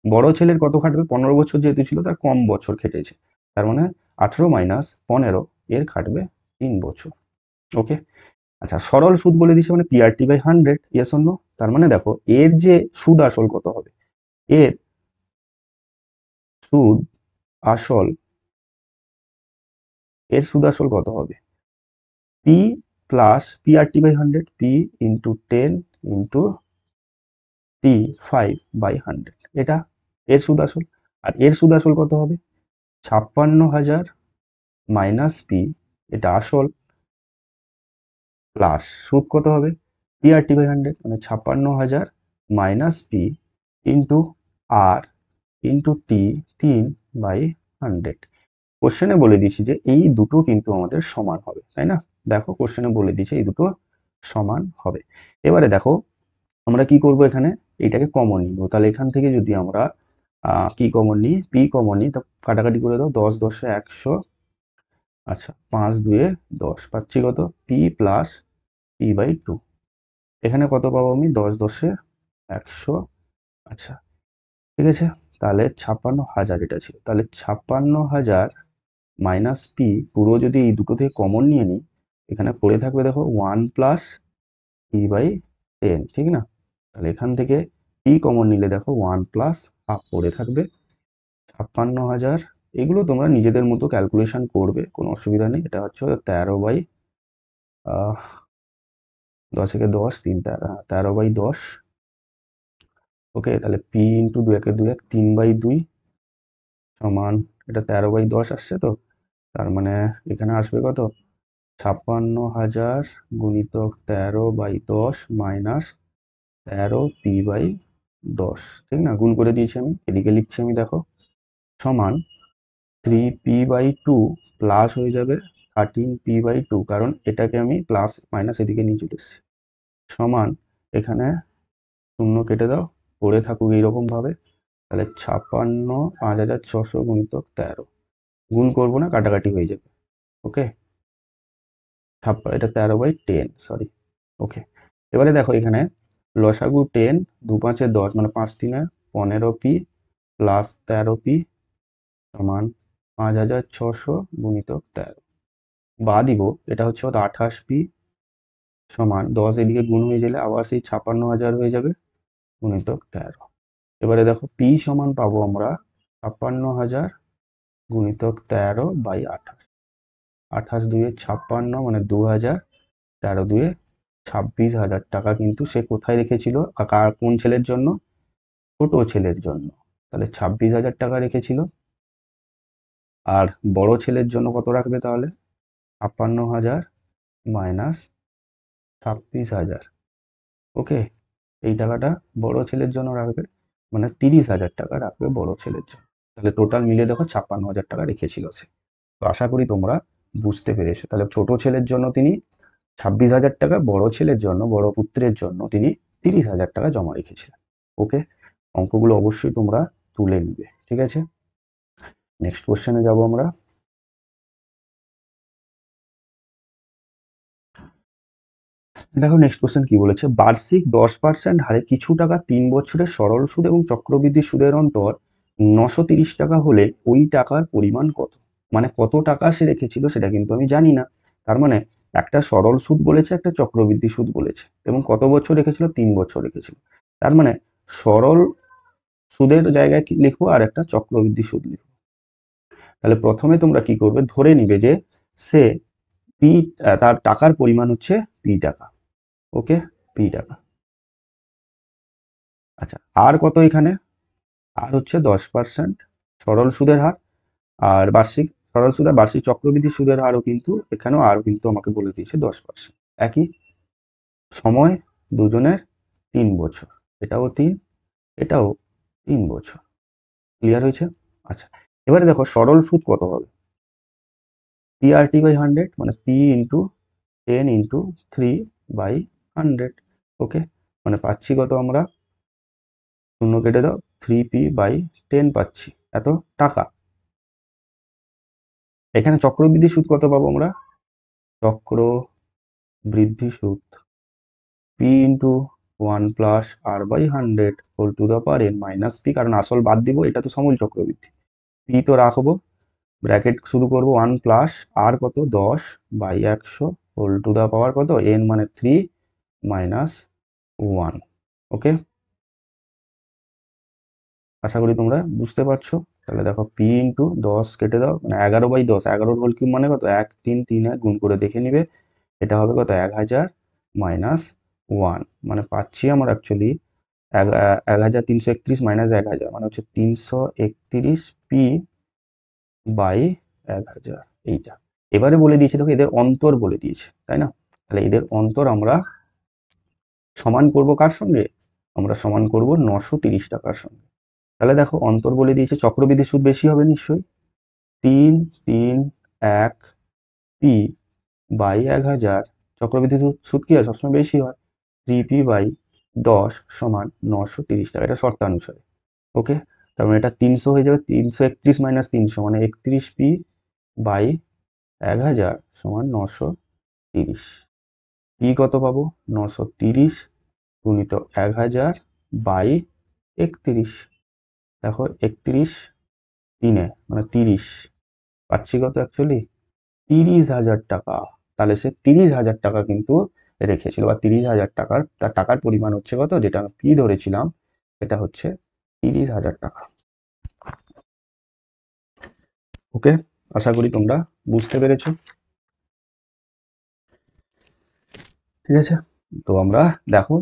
বড় ছেলের কত খাটবে? 15 বছর যেহেতু ছিল, তার কম বছর খেটেছে, তার মানে 18 মাইনাস 15 এর খাটবে 3 বছর। ওকে। আচ্ছা, সরল সুদ বলে দিছে মানে PRT/100, ইয়েস অর নো? তার মানে দেখো এর যে সুদ আসল কত হবে, এর সুদ আসল, এর সুদ আসল কত হবে? P plus PRT/100, P into 10 into T 5/100, এটা এর সুদ আসল। আর এর সুদ আসল কত হবে? 56,000 মাইনাস পি, এটা আসল, প্লাস সুদ কত হবে? PRT/100, মানে 56,000 মাইনাস পি ইন্টু আর ইন্টু টি 3/100। কোশ্চেনে বলে দিয়েছি যে এই দুটো কিন্তু আমাদের সমান হবে, তাই না? দেখো কোশ্চেনে বলে দিয়েছে এই দুটো সমান হবে। এবারে দেখো আমরা কি করব, এখানে এইটাকে কমন নিব। তাহলে এখান থেকে যদি আমরা কি কমন নিই, পি কমন নিই, তো কাটাকাটি করে দাও, 10 10 100, আচ্ছা 5 2 10, পাচ্ছি কত? P plus P/2। এখানে কত পাবো আমি? 10 10 100, আচ্ছা ঠিক আছে। তাহলে 56,000 এটা ছিল, তাহলে 56,000 মাইনাস পি, পুরো যদি এই দুটো থেকে কমন নিয়ে নিই, এখানে পড়ে থাকবে দেখো 1 প্লাস P/10, ঠিক না? তাহলে এখান থেকে পি কমন নিলে দেখো 1 প্লাস হাফ পড়ে থাকবে। 56,000, এগুলো তোমরা নিজেদের মতো ক্যালকুলেশন করবে, কোনো অসুবিধা নেই। এটা হচ্ছে 13/10 একে 10, 3 13/10। ওকে, তাহলে পি ইন্টু 2 একে 2 এক, 3/2 সমান, এটা 13/10 আসছে তো, তার মানে এখানে আসবে কত? 56,000 গুণিতক 13/10 মাইনাস 13P/10, ঠিক না? গুণ করে দিয়েছি আমি, এদিকে লিখছি আমি, দেখো সমান 3P/2 প্লাস হয়ে যাবে 13P/2, কারণ এটাকে আমি প্লাস মাইনাস এদিকে নিয়ে চলে এসেছি, সমান এখানে শূন্য কেটে দাও, পড়ে থাকুক এইরকম ভাবে। তাহলে 56,600 গুণিতক 13, গুণ করবো না, কাটাকাটি হয়ে যাবে। ওকে, এটা 13/10, সরি। ওকে, এবারে দেখো এখানে লসাগু 10, 2 5 10, মানে 5 3 15P প্লাস 13P সমান 5,600 গুণিতক 13, বা দিব এটা হচ্ছে 28P সমান 10, এদিকে গুণ হয়ে গেলে আবার সেই 56,000 হয়ে যাবে গুণিতক 13। এবারে দেখো পি সমান পাবো আমরা 56,000 গুণিতক 13/28, 28 2 56, মানে 2,000, 13 2 26,000 টাকা কিন্তু সে কোথায় রেখেছিল? কোন ছেলের জন্য? ছোট ছেলের জন্য। তাহলে 26,000 টাকা রেখেছিল। আর বড় ছেলের জন্য কত রাখবে তাহলে? 56,000 মাইনাস 26,000। ওকে, এই টাকাটা বড় ছেলের জন্য রাখবে, মানে 30,000 টাকা রাখবে বড় ছেলের জন্য। তাহলে টোটাল মিলে দেখো 56,000 টাকা রেখেছিল সে। তো আশা করি তোমরা বুঝতে পেরেছো। তাহলে ছোট ছেলের জন্য তিনি 26,000 টাকা, বড় ছেলের জন্য, বড় পুত্রের জন্য তিনি 30,000 টাকা জমা রেখেছিলেন। ওকে, অঙ্কগুলো অবশ্যই তোমরা তুলে নিবে, ঠিক আছে? নেক্সট কোশ্চেনে যাব আমরা। দেখো নেক্সট কোশ্চেন কি বলেছে, বার্ষিক 10% হারে কিছু টাকা 3 বছরের সরল সুদ এবং চক্রবৃদ্ধি সুদের অন্তর 930 টাকা হলে ওই টাকার পরিমাণ কত? মানে কত টাকা সে রেখেছিল সেটা কিন্তু আমি জানি না। তার মানে একটা সরল সুদ বলেছে, একটা চক্রবৃদ্ধি সুদ বলেছে, এবং কত বছর রেখেছিল? 3 বছর রেখেছিল। তার মানে সরল সুদের জায়গায় কি লিখবো, আর একটা চক্রবৃদ্ধি সুদ লিখবো। তাহলে প্রথমে তোমরা কি করবে, ধরে নিবে যে সে পি, তার টাকার পরিমাণ হচ্ছে পি টাকা। ওকে, পি টাকা। আচ্ছা, আর কত এখানে? আর হচ্ছে 10% সরল সুদের হার, আর বার্ষিক সরল সুদ আর বার্ষিক চক্রবৃদ্ধি সুদের হারও কিন্তু এখানেও আর কিন্তু আমাকে বলে দিয়েছে 10%। একই সময় দুজনের 3 বছর, এটাও 3, এটাও 3 বছর। ক্লিয়ার হয়েছে? আচ্ছা, এবারে দেখো সরল সুদ কত হবে? PRT/100, মানে P ইন্টু 10 ইন্টু 3/100। ওকে, মানে পাচ্ছি কত আমরা? শূন্য কেটে দাও, 3P/10 পাচ্ছি এত টাকা। এখানে চক্রবৃদ্ধি সুদ কত পাবো আমরা? চক্র বৃদ্ধি সুদ P into 1 plus R/100 whole to the power n minus P, কারণ আসল বাদ দিব, এটা তো সমূল চক্রবৃদ্ধি। পি তো রাখবো, ব্র্যাকেট শুরু করবো 1 প্লাস আর কত 10/100 হোল টু দা পাওয়ার কত n, মানে 3 মাইনাস 1। ওকে, আশা করি তোমরা বুঝতে পারছো। তাহলে দেখো পি ইন্টু 10 কেটে দাও, মানে 11/10, 11 হোল কিউব মানে কত? 1 3 3 1, গুণ করে দেখে নিবে, এটা হবে কত? 1000 মাইনাস 1, মানে পাচ্ছি আমরা অ্যাকচুয়ালি 1331 মাইনাস 1000 মানে হচ্ছে 331 পি বাই 1000, এইটা। এবারে বলে দিয়েছে, দেখো এদের অন্তর বলে দিয়েছে, তাই না? তাহলে এদের অন্তর আমরা সমান করব কার সঙ্গে? আমরা সমান করব 930 টাকার সঙ্গে। তাহলে দেখো অন্তর বলে দিয়েছে, চক্রবৃদ্ধি সুদ বেশি হবে নিশ্চয়ই। 331 পি বাই 1000, চক্রবৃদ্ধি সুদ কি হয়? সবসময় বেশি হয়। 3p বাই 10 সমান 930 টাকা, এটা শর্তানুসারে। ওকে, তার মানে এটা 300 হয়ে যাবে, 331 মাইনাস 300 মানে 31p বাই 1000 সমান 930। পি কত পাবো? 930 গুণিত 1000 বাই 31। দেখো 31 তিনে মানে 30, পাচ্ছি কত অ্যাকচুয়ালি? 30,000 টাকা। তাহলে সে 30,000 টাকা কিন্তু রেখেছিল, বা 30,000 টাকার, তার টাকার পরিমাণ হচ্ছে কত, যেটা আমি পি ধরেছিলাম সেটা হচ্ছে 30,000 টাকা। ওকে, আশা করি তোমরা বুঝতে পেরেছো। ঠিক আছে, তো আমরা দেখো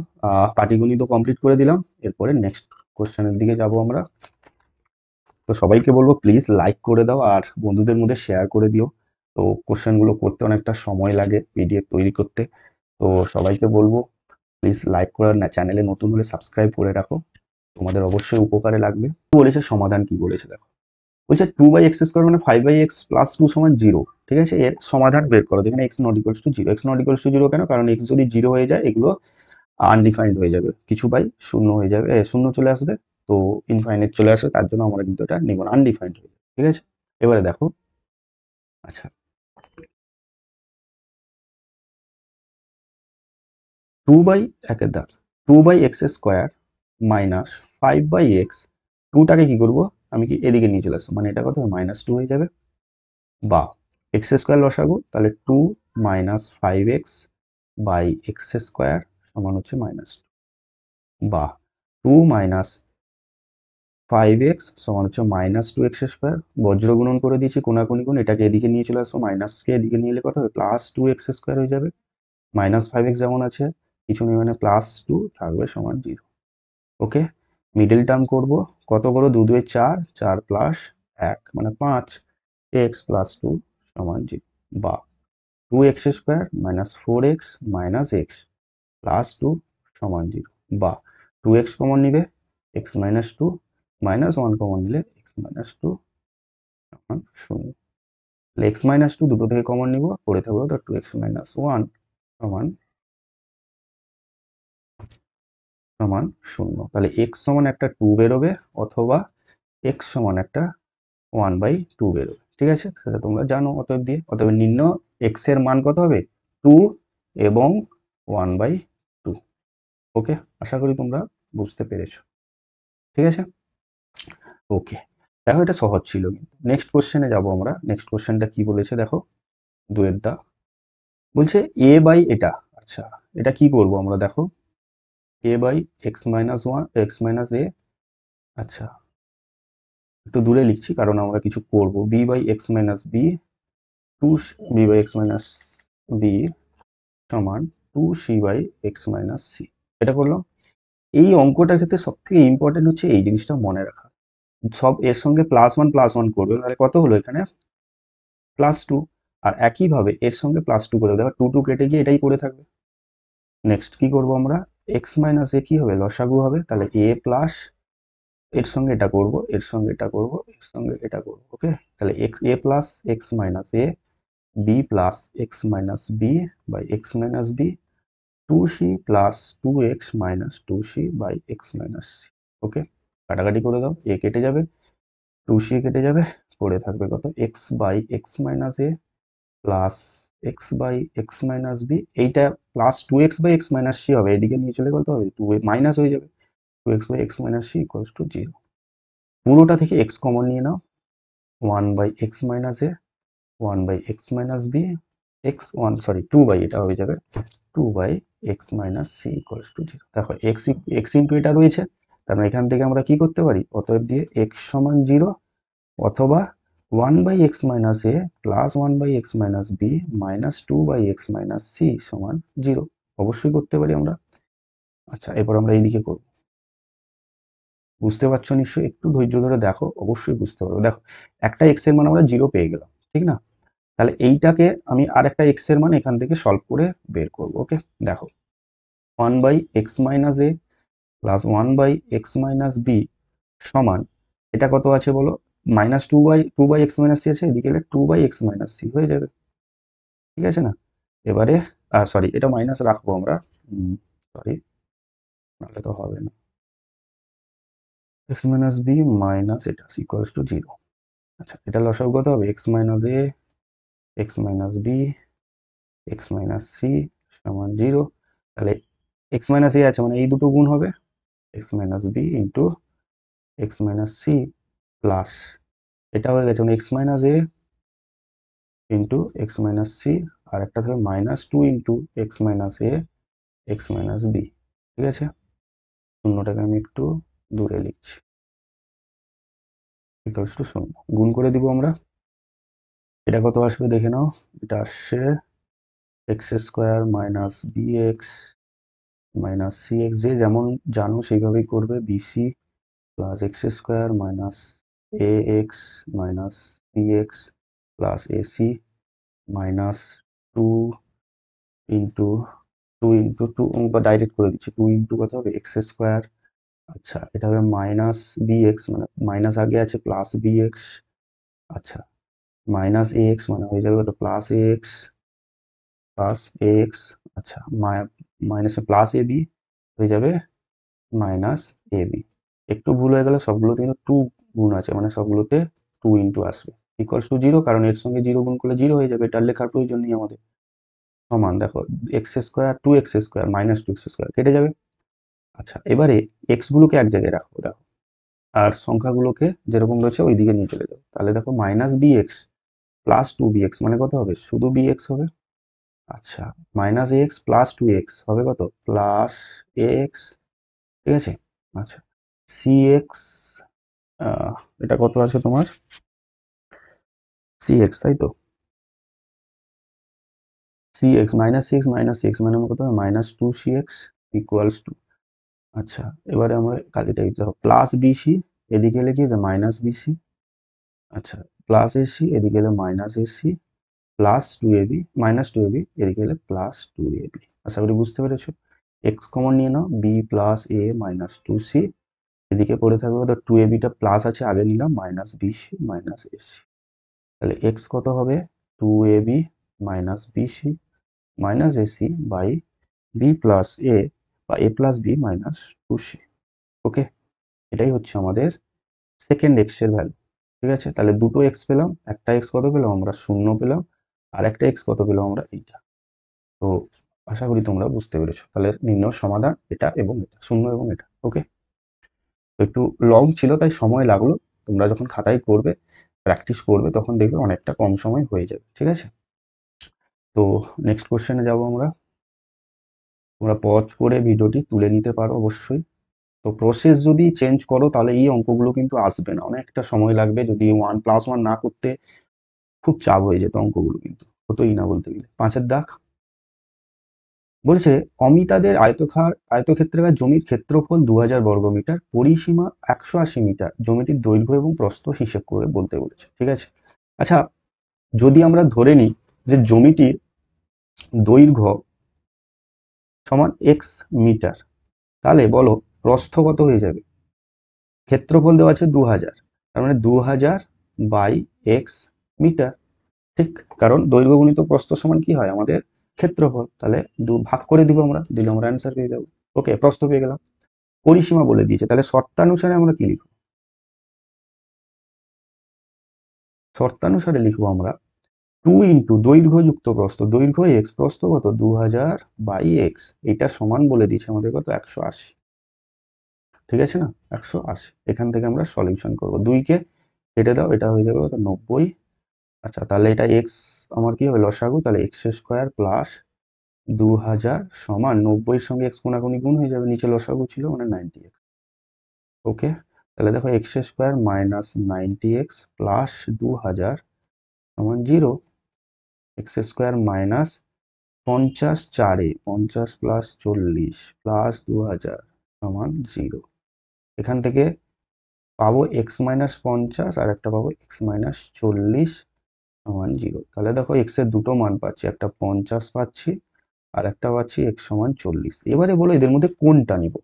পাটিগণিত কমপ্লিট করে দিলাম। এরপরে নেক্সট কোশ্চেনের দিকে যাব আমরা। তো সবাইকে বলবো প্লিজ লাইক করে দাও আর বন্ধুদের মধ্যে শেয়ার করে দিও। তো কোশ্চেনগুলো করতে অনেকটা সময় লাগে পিডিএফ তৈরি করতে। তো সবাইকে বলবো প্লিজ লাইক করে, না চ্যানেলে নতুন হলে সাবস্ক্রাইব করে রাখো, তোমাদের অবশ্যই উপকারে লাগবে। বলেছে সমাধান কি বলেছে দেখো, বলছে 2/x² মানে 5/x প্লাস 2 সমান 0। ঠিক আছে, এর সমাধান বের করো যেখানে x not equals to 0। x not equals to 0 কেন? কারণ x যদি 0 হয়ে যায় এগুলো আনডিফাইন্ড হয়ে যাবে, কিছু বাই শূন্য হয়ে যাবে, শূন্য চলে আসবে, তো ইনফাইনাইট চলে আসবে, তার জন্য আমরা কিন্তু এটা নিব না, আনডিফাইন্ড হয়ে যাবে। ঠিক আছে, এবারে দেখো, আচ্ছা 2/x² মাইনাস 5/x, 2টাকে কি করবো, আমি কি এদিকে নিয়ে চলে আসবো, মানে এটা কত -2 হয়ে যাবে। বা x² লসাগু, তাহলে 2 মাইনাস 5x বাই x² সমান হচ্ছে -2। বা 2 মাইনাস 5x সমান হচ্ছে -2x²। বজ্র গুণন করে দিয়েছি, কোনাকুনি গুণ, এটাকে এদিকে নিয়ে চলে আসবো, মাইনাসকে এদিকে নিয়ে এলে কত হবে, +2x² হয়ে যাবে। -5x যেমন আছে, কিছু নেই মানে +2 থাকবে সমান 0। ওকে, মিডল টার্ম করব, কত করো, 2 2 4, 4 প্লাস 1 মানে 5, x প্লাস 2 সমান 0। বা 2x² minus 4x minus x plus 2 সমান 0। বা 2x কমন নিবে, x মাইনাস 2 মাইনাস 1 কমন নিলে x মাইনাস 2 সমান 0। তাহলে x মাইনাস 2 দুটো থেকে কমন নিব, পড়ে থাকবে তো 2x মাইনাস 1 সমান 0। তাহলে x সমান একটা 2 বেরোবে, অথবা x সমান একটা 1/2 বেরোবে। ঠিক আছে, সেটা তোমরা জানো অতএব দিয়ে। অতএব নির্ণয় x এর মান কত হবে, 2 এবং 1/2। ওকে, আশা করি তোমরা বুঝতে পেরেছো। ঠিক আছে, ওকে, দেখো এটা সহজ ছিল। নেক্সট কোশ্চেনে যাব আমরা। নেক্সট কোশ্চেনটা কি বলেছে দেখো, দুয়ের দা বলছে a বাই এটা। আচ্ছা, এটা কি করব আমরা দেখো, a by x minus a। আচ্ছা, একটু দূরে লিখছি কারণ আমরা কিছু করব। b by x minus b, 2b by x minus b সমান 2c by x minus c। এটা করলাম। এই অঙ্কটার ক্ষেত্রে সব থেকে ইম্পর্টেন্ট হচ্ছে এই জিনিসটা মনে রাখা, সব এর সঙ্গে +1 করবে, তাহলে কত হলো এখানে +2। আর একইভাবে এর সঙ্গে +2 করে দেখো, 2 2 কেটে গিয়ে এটাই পড়ে থাকবে। নেক্সট কি করব আমরা, x মাইনাস a কি হবে, লসাগু হবে, তাহলে a প্লাস, এর সঙ্গে এটা করব, এর সঙ্গে এটা করব, এর সঙ্গে এটা করব। ওকে, তাহলে a plus x minus a, b plus x minus b by x minus b, 2c plus 2x minus 2c by x minus c। Okay, কাটাকাটি করে দাও, a কেটে যাবে, 2c কেটে যাবে, পড়ে থাকবে কত, x by x minus a plus x by x minus b। এইটা plus 2x by x minus c হবে, এদিকে নিয়ে চলে কত হবে, 2 মাইনাস হয়ে যাবে, 2x by x minus c equals to 0। পুরোটা থেকে x কমন নিয়ে নাও, 1 by x minus a, 1 by x minus b, x 1 sorry 2 by, এটা হয়ে যাবে 2 by x minus c equals to 0। দেখো x ইন্টু এটা রয়েছে, তার মানে এখান থেকে আমরা কি করতে পারি, অতএব দিয়ে x সমান 0, অথবা 1 by x minus a plus 1 by x minus b minus 2 by x minus c সমান 0, অবশ্যই করতে পারি আমরা। আচ্ছা, এরপর আমরা এইদিকে করব। বুঝতে পারছো নিশ্চয়ই? একটু ধৈর্য ধরে দেখো, অবশ্যই বুঝতে পারবে। দেখো, একটা এক্স এর মান আমরা 0 পেয়ে গেলাম, ঠিক না? তাহলে এইটাকে আমি আরেকটা এক্স এর মান এখান থেকে সলভ করে বের করব। ওকে, দেখো 1/x-a প্লাস 1/x-b সমান, এটা কত আছে বলো? Minus two by x minus c আছে, এদিকে 2/x-c হয়ে যাবে, ঠিক আছে না? এবারে সরি, এটা মাইনাস রাখবো আমরা, সরি, নাহলে তো হবে না। x-b মাইনাস এটা ইকুয়ালস টু 0। আচ্ছা, এটা লসাগু কত হবে? x-a x-b x-c সমান 0। তাহলে x-a আছে মানে এই দুটো গুণ হবে, x-b ইন্টু x-c প্লাস এটা হয়ে গেছে মানে x-a ইন্টু x-c, আর একটা থাকবে -2 ইন্টু x-a x-b, ঠিক আছে? শূন্যটাকে আমি একটু দূরে লিখছি, ইকুয়ালস টু 0। গুণ করে দিব আমরা, এটা কত আসবে দেখে নাও। এটা আসছে x square minus B x minus C x, যে যেমন জানো সেইভাবেই করবে। BC plus x square minus A x minus B x plus AC minus two into two, বা ডাইরেক্ট করে দিচ্ছি, 2 ইন্টু কত হবে? X square. আচ্ছা, এটা হবে মাইনাস বি এক্স, মানে মাইনাস আগে আছে, প্লাস বি এক্স। আচ্ছা, মাইনাস এ এক্স মানে হয়ে যাবে কত? Plus A x plus A x. আচ্ছা, মাইনাসে প্লাস এ বি হয়ে যাবে মাইনাস এ বি। একটু ভুল হয়ে গেল, সবগুলোতে কিন্তু 2 গুণ আছে, মানে সবগুলোতে 2 ইন্টু আসবে, ইকুয়ালস টু 0, কারণ এর সঙ্গে 0 গুণ করলে 0 হয়ে যাবে, এটার লেখার প্রয়োজন নেই আমাদের। সমান, দেখো x square 2x² minus 2x² কেটে যাবে। আচ্ছা, এবারে এক্স গুলোকে এক জায়গায় রাখবো, দেখো, আর সংখ্যাগুলোকে যেরকম রয়েছে ওই দিকে নিয়ে চলে যাবো। তাহলে দেখো minus B x plus 2bx মানে কত হবে? শুধু bx হবে। আচ্ছা, মাইনাস এক্স প্লাস 2x হবে কত? প্লাস এক্স, ঠিক আছে? আচ্ছা, সি এক্স, এটা কত আছে তোমার? সি এক্স, তাই তো? C x minus C x মানে আমার কত হবে? -2cx ইকুয়ালস টু, আচ্ছা, এবারে আমরা কালিটা দিতে হবে, প্লাস বিসি এদিকে এলে কি হবে? Minus BC. আচ্ছা, প্লাস এসি এদিকে এলে minus AC plus 2ab -2ab এদিকে এলে প্লাস 2ab। আশা করি বুঝতে পেরেছো। এক্স কমন নিয়ে নাও, বি প্লাস এ মাইনাস 2c, এদিকে পড়ে থাকবে তো 2ab টা প্লাস আছে আগে নিলাম, মাইনাস বিসি মাইনাস এসি। তাহলে এক্স কত হবে? 2ab minus BC minus AC by B plus A বা A plus B minus 2c। Okay, এটাই হচ্ছে আমাদের সেকেন্ড এক্স এর ভ্যালু, ঠিক আছে? তাহলে দুটো এক্স পেলাম, একটা এক্স কত পেলাম আমরা? 0 পেলাম, আর একটা এক্স কত পেলাম আমরা? এইটা। তো আশা করি তোমরা বুঝতে পেরেছো। তাহলে নির্ণয় সমাধান এটা এবং এটা, 0 এবং এটা। ওকে, তো একটু লং ছিল তাই সময় লাগলো, তোমরা যখন খাতায় করবে, প্র্যাকটিস করবে, তখন দেখবে অনেকটা কম সময় হয়ে যাবে, ঠিক আছে? তো নেক্সট কোশ্চেনে যাব আমরা। তোমরা পজ করে ভিডিওটি তুলে নিতে পারো অবশ্যই। তো প্রসেস যদি চেঞ্জ করো তাহলে এই অঙ্কগুলো কিন্তু আসবে না, অনেকটা সময় লাগবে। যদি 1+1 না করতে খুব চাপ হয়ে যেত, অঙ্কগুলো কিন্তু হতোই না বলতে গেলে। 5-এর দাগ বলছে, অমিতাদের আয়তক্ষেত্রাকার জমির ক্ষেত্রফল 2000 বর্গমিটার, পরিসীমা 180 মিটার, জমিটির দৈর্ঘ্য এবং প্রস্থ হিসেব করে বলতে বলেছে, ঠিক আছে? আচ্ছা, যদি আমরা ধরে নিই যে জমিটির দৈর্ঘ্য সমান এক্স মিটার, তাহলে বলো প্রস্থ কত হয়ে যাবে? ক্ষেত্রফল দেওয়া আছে 2000, তার মানে 2000 বাই এক্স মিটার, ঠিক? কারণ দৈর্ঘ্য গুণিত প্রস্থ সমান কি হয় আমাদের? ক্ষেত্রফল। তাহলে ভাগ করে দিব আমরা, দিলে আমরা অ্যান্সার পেয়ে যাবো। ওকে, প্রস্থ পেয়ে গেলাম। পরিসীমা বলে দিয়েছে, তাহলে শর্তানুসারে আমরা কি লিখব? শর্তানুসারে লিখবো আমরা 2 ইন্টু দৈর্ঘ্য যুক্ত প্রস্থ, দৈর্ঘ্য এক্স, প্রস্থ কত? 2000 বাই এক্স, এটা সমান বলে দিয়েছে আমাদের কত? 180, ঠিক আছে না? 180। এখান থেকে আমরা সলিউশন করব, 2 কে কেটে দাও, এটা হয়ে যাবে কত? 90। আচ্ছা, তাহলে এটা এক্স আমার কি হবে? লসাগু, তাহলে এক্স স্কোয়ার প্লাস 2000 সমান 90 সঙ্গে এক্স কোনাকুনি গুণ হয়ে যাবে, নিচে লসাগু ছিল মানে 90x। ওকে, তাহলে দেখো x square minus 90x plus 2000 সমান 0। X square minus 50 4-এ 50 plus 40 plus 2000 সমান 0। এখান থেকে পাবো x-50 আর একটা পাবো x-40 সমান 0। তাহলে দেখো x এর দুটো মান পাচ্ছি, একটা 50 পাচ্ছি আর একটা পাচ্ছি x=40। এবারে বলো এদের মধ্যে কোনটা নিব।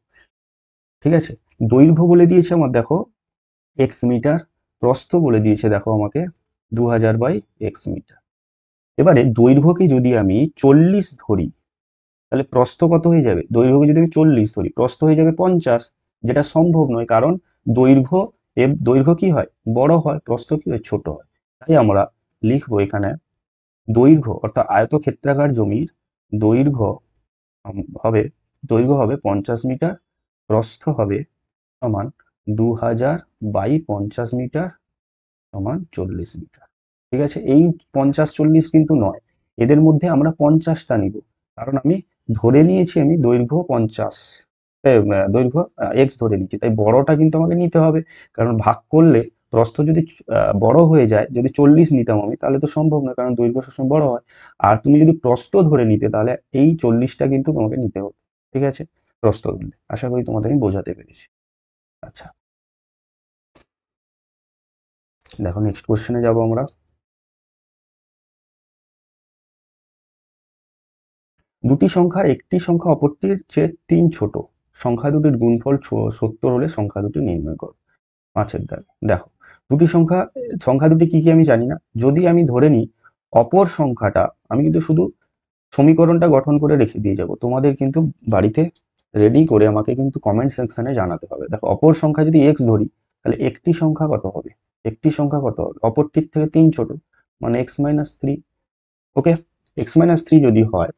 ঠিক আছে, দৈর্ঘ্য বলে দিয়েছে আমার দেখো x মিটার, প্রস্থ বলে দিয়েছে দেখো আমাকে 2000/x মিটার। এবারে দৈর্ঘ্যকে যদি আমি 40 ধরি তাহলে প্রস্থ কত হয়ে যাবে, দৈর্ঘ্যকে যদি আমি 40 ধরি প্রস্থ হয়ে যাবে 50, যেটা সম্ভব নয় কারণ দৈর্ঘ্য দৈর্ঘ্য কি হয়, বড় হয়, প্রস্থ কি হয়, ছোট হয়। তাই আমরা লিখবো এখানে দৈর্ঘ্য অর্থাৎ আয়তক্ষেত্রাকার জমির দৈর্ঘ্য হবে, দৈর্ঘ্য হবে 50 মিটার, প্রস্থ হবে সমান 2000/50 মিটার সমান 40 মিটার। ঠিক আছে, এই 50-40 কিন্তু নয়, এদের মধ্যে আমরা 50টা নিব, কারণ আমি ধরে নিয়েছি আমি দৈর্ঘ্য 50, দৈর্ঘ্য এক্স ধরে নিচ্ছি, তাই বড়টা কিন্তু আমাকে নিতে হবে। কারণ ভাগ করলে প্রস্থ যদি বড় হয়ে যায়, যদি 40 নিতাম আমি তাহলে তো সম্ভব নয়, কারণ দৈর্ঘ্য সবসময় বড় হয়। আর তুমি যদি প্রস্থ ধরে নিতে তাহলে এই 40টা কিন্তু তোমাকে নিতে হবে। ঠিক আছে, প্রস্থ ধরলে আশা করি তোমাদের আমি বোঝাতে পেরেছি। আচ্ছা, দেখো নেক্সট কোশ্চেনে যাবো আমরা। দুটি সংখ্যার একটি সংখ্যা অপরটির চেয়ে 3 ছোট, সংখ্যা দুটির গুণফল 70 হলে সংখ্যা দুটি নির্ণয় করো। পাঁচের দাগ দেখো, দুটি সংখ্যা, সংখ্যা দুটি কি কি আমি জানি না, যদি আমি ধরে নিই অপর সংখ্যাটা, আমি কিন্তু শুধু সমীকরণটা গঠন করে রেখে দিয়ে যাব, তোমাদের কিন্তু বাড়িতে রেডি করে আমাকে কিন্তু কমেন্ট সেকশনে জানাতে হবে। দেখো অপর সংখ্যা যদি এক্স ধরি তাহলে একটি সংখ্যা কত হবে, একটি সংখ্যা কত হবে, অপরটির থেকে 3 ছোট মানে x-3। ওকে, x-3 যদি হয়,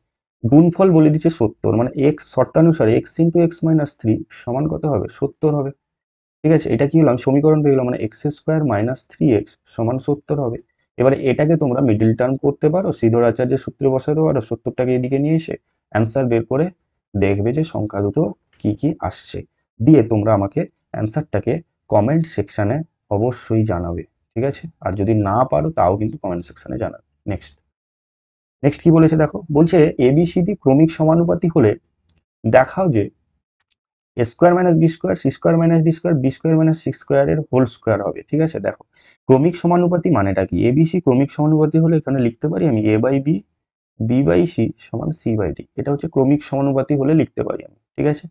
গুণফল বলে দিচ্ছে 70, মানে x শর্তানুসারে x × x-3 সমান কত হবে, 70 হবে। ঠিক আছে, এটা কি হলো, আমি সমীকরণ পেয়ে গেলাম, মানে x² - 3x সমান 70 হবে। এবারে এটাকে তোমরা মিডিল টার্ম করতে পারো, শ্রীধরাচার্যের সূত্রে বসাতে পারো, 70টাকে এদিকে নিয়ে এসে অ্যান্সার বের করে দেখবে যে সংখ্যা দুটো কি কি আসছে, দিয়ে তোমরা আমাকে অ্যান্সারটাকে কমেন্ট সেকশনে অবশ্যই জানাবে। ঠিক আছে, আর যদি না পারো তাও কিন্তু কমেন্ট সেকশনে জানাবে। নেক্সট, নেক্সট কি বলেছে দেখো, বলছে এবিসিডি ক্রমিক সমানুপাতি হলে দেখাও যে a² - b² c² - d² b² - c² এর হোল স্কোয়ার হবে। ঠিক আছে, দেখো ক্রমিক সমানুপাতি মানেটা কি, এবিসি ক্রমিক সমানুপাতি হলে এখানে লিখতে পারি আমি a/b b/c সমান c/d, এটা হচ্ছে ক্রমিক সমানুপাতি হলে লিখতে পারি আমি। ঠিক আছে,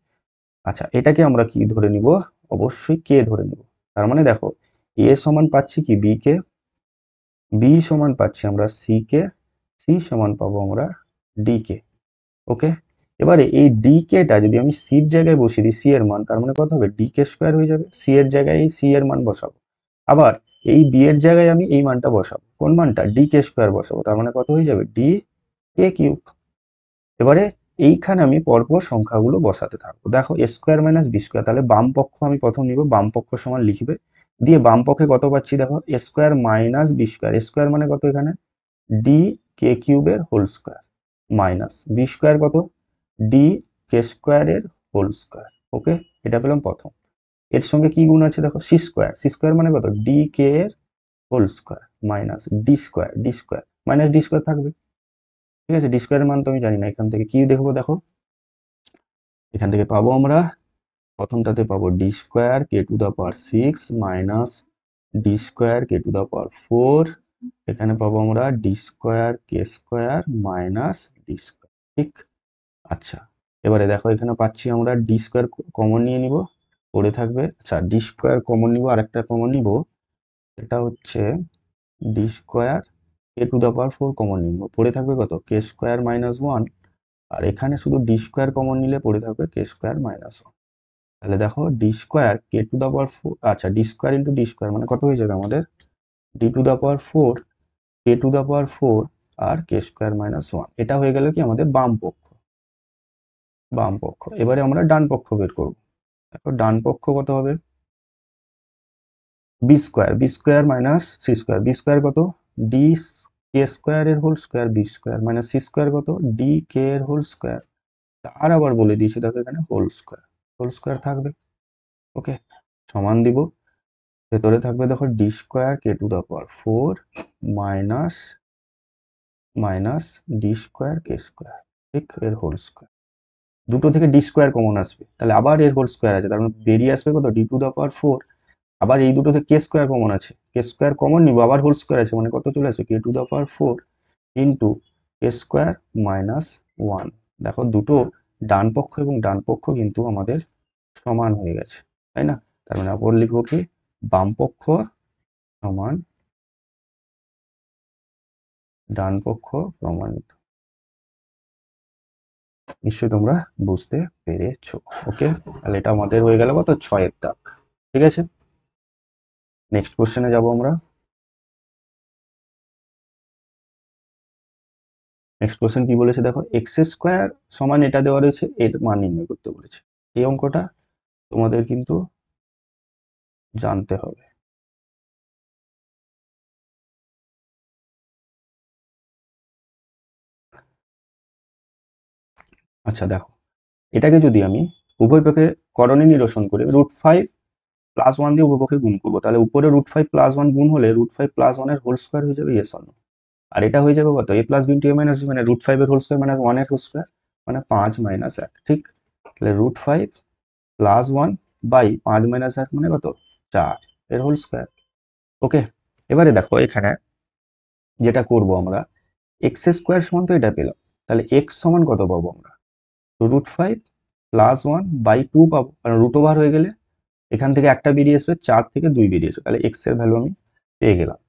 আচ্ছা এটাকে আমরা কি ধরে নিব, অবশ্যই কে ধরে নিব। তার মানে দেখো a সমান পাচ্ছি কি b কে, b সমান পাচ্ছি আমরা c কে, c সমান পাবো আমরা d কে। ওকে, এবারে এই ডি কেটা যদি আমি সির জায়গায় বসিয়ে দিই, সি এর মান, তার মানে কত হবে, ডি কে স্কোয়ার হয়ে যাবে, সি এর জায়গায় এই সি এর মান বসাবো, আবার এই বি এর জায়গায় আমি এই মানটা বসাবো, কোন মানটা, ডি কে স্কোয়ার বসাবো, তার মানে কত হয়ে যাবে, ডি কে কিউব। এবারে এইখানে আমি পরপর সংখ্যাগুলো বসাতে থাকবো। দেখো a² - b², তাহলে বাম পক্ষ আমি প্রথম নিব, বাম পক্ষ সমান লিখবে, দিয়ে বাম পক্ষে কত পাচ্ছি দেখো a² - b², স্কোয়ার মানে কত এখানে, ডি কে কিউবের হোল স্কোয়ার মাইনাস b² কত, ডি কে স্কোয়ারের হোল স্কোয়ার। ওকে, এটা পেলাম প্রথম। এর সঙ্গে কি গুণ আছে দেখো, সি স্কোয়ার মানে কত, ডি কে এর whole square minus D square minus D square থাকবে। ঠিক আছে, ডি স্কোয়ারের মান তো আমি জানি না, এখান থেকে কি দেখবো দেখো, এখান থেকে পাবো আমরা প্রথমটাতে পাবো d² k⁶ মাইনাস d²k⁴, এখানে পাবো আমরা d²k² মাইনাস d²। ঠিক, আচ্ছা এবারে দেখো এখানে পাচ্ছি আমরা d² কমন নিয়ে নিব, পড়ে থাকবে, আচ্ছা d² কমন নিব, আরেকটা কমন নিব, এটা হচ্ছে d²k⁴ কমন নিব, পড়ে থাকবে কত, k² - 1, আর এখানে শুধু d² কমন নিলে পড়ে থাকবে k²-1। তাহলে দেখো d²k⁴, আচ্ছা d² × d² মানে কত হয়ে যাবে আমাদের, d⁴ k⁴ আর k²-1, এটা হয়ে গেল কি আমাদের বাম পক্ষ, বাম পক্ষ। এবারে আমরা ডান পক্ষ বের করব, দেখো ডান পক্ষ কত হবে, b² মাইনাস c², কত, ডি কে স্কোয়ার এর whole square, b² minus c² কত, ডি কে এর হোল স্কোয়ার, আর আবার বলে দিয়েছি দেখো এখানে হোল স্কোয়ার থাকবে। ওকে, সমান দিব, ভেতরে থাকবে দেখো d²k⁴ মাইনাস মাইনাস d²k², ঠিক, এর হোল স্কোয়ার। দুটো থেকে d² কমন আসবে, তাহলে আবার এর হোল স্কোয়ার আছে, তার মানে বেরিয়ে আসবে কত, d⁴, আবার এই দুটোতে কে স্কোয়ার কমন আছে, কে স্কোয়ার কমন নিব, আবার হোল স্কোয়ার আছে, মানে কত চলে আসে K to the power 4 into K square minus 1। দেখো দুটো ডান পক্ষ এবং ডান পক্ষ কিন্তু আমাদের সমান হয়ে গেছে, তাই না? তার মানে অপর লিখবো কি, বাম পক্ষ সমান ডান পক্ষ প্রমাণিত। নিশ্চয়ই তোমরা বুঝতে পেরেছো। ওকে, তাহলে এটা আমাদের হয়ে গেল কত, 6 দাগ। ঠিক আছে, নেক্সট কোশ্চেনে যাব আমরা। নেক্সট কোশ্চেন কি বলেছে দেখো, এক্স স্কোয়ার সমান এটা দেওয়া রয়েছে, এর মান নির্ণয় করতে বলেছে। এই অঙ্কটা তোমাদের কিন্তু জানতে হবে। আচ্ছা দেখো, এটাকে যদি আমি উভয় পক্ষে করণে নিরসন করে √5 + 1 দিয়ে উভয় পক্ষে গুণ করবো, তাহলে উপরে √5 + 1 গুণ হলে √5 + 1 এর হোল স্কোয়ার হয়ে যাবে, ইয়েস অর নো? আর এটা হয়ে যাবে কত, a + b * a - b, মানে √5 এর হোল স্কোয়ার মানে 1 এর হোল স্কোয়ার, মানে 5 - 1। ঠিক, তাহলে √5 + 1 বাই 5 - 1 মানে কত, 4 এর হোল স্কোয়ার। ওকে, এবারে দেখো এখানে যেটা করব আমরা, এক্স স্কোয়ার সমান তো এটা পেলাম, তাহলে এক্স সমান কত পাবো আমরা, √5 + 1 বাই 2 পাবো, কারণ রুট ওভার হয়ে গেলে এখান থেকে একটা বেরিয়ে আসবে, 4 থেকে 2 বেরিয়ে আসবে, তাহলে এক্স এর ভ্যালু আমি পেয়ে গেলাম।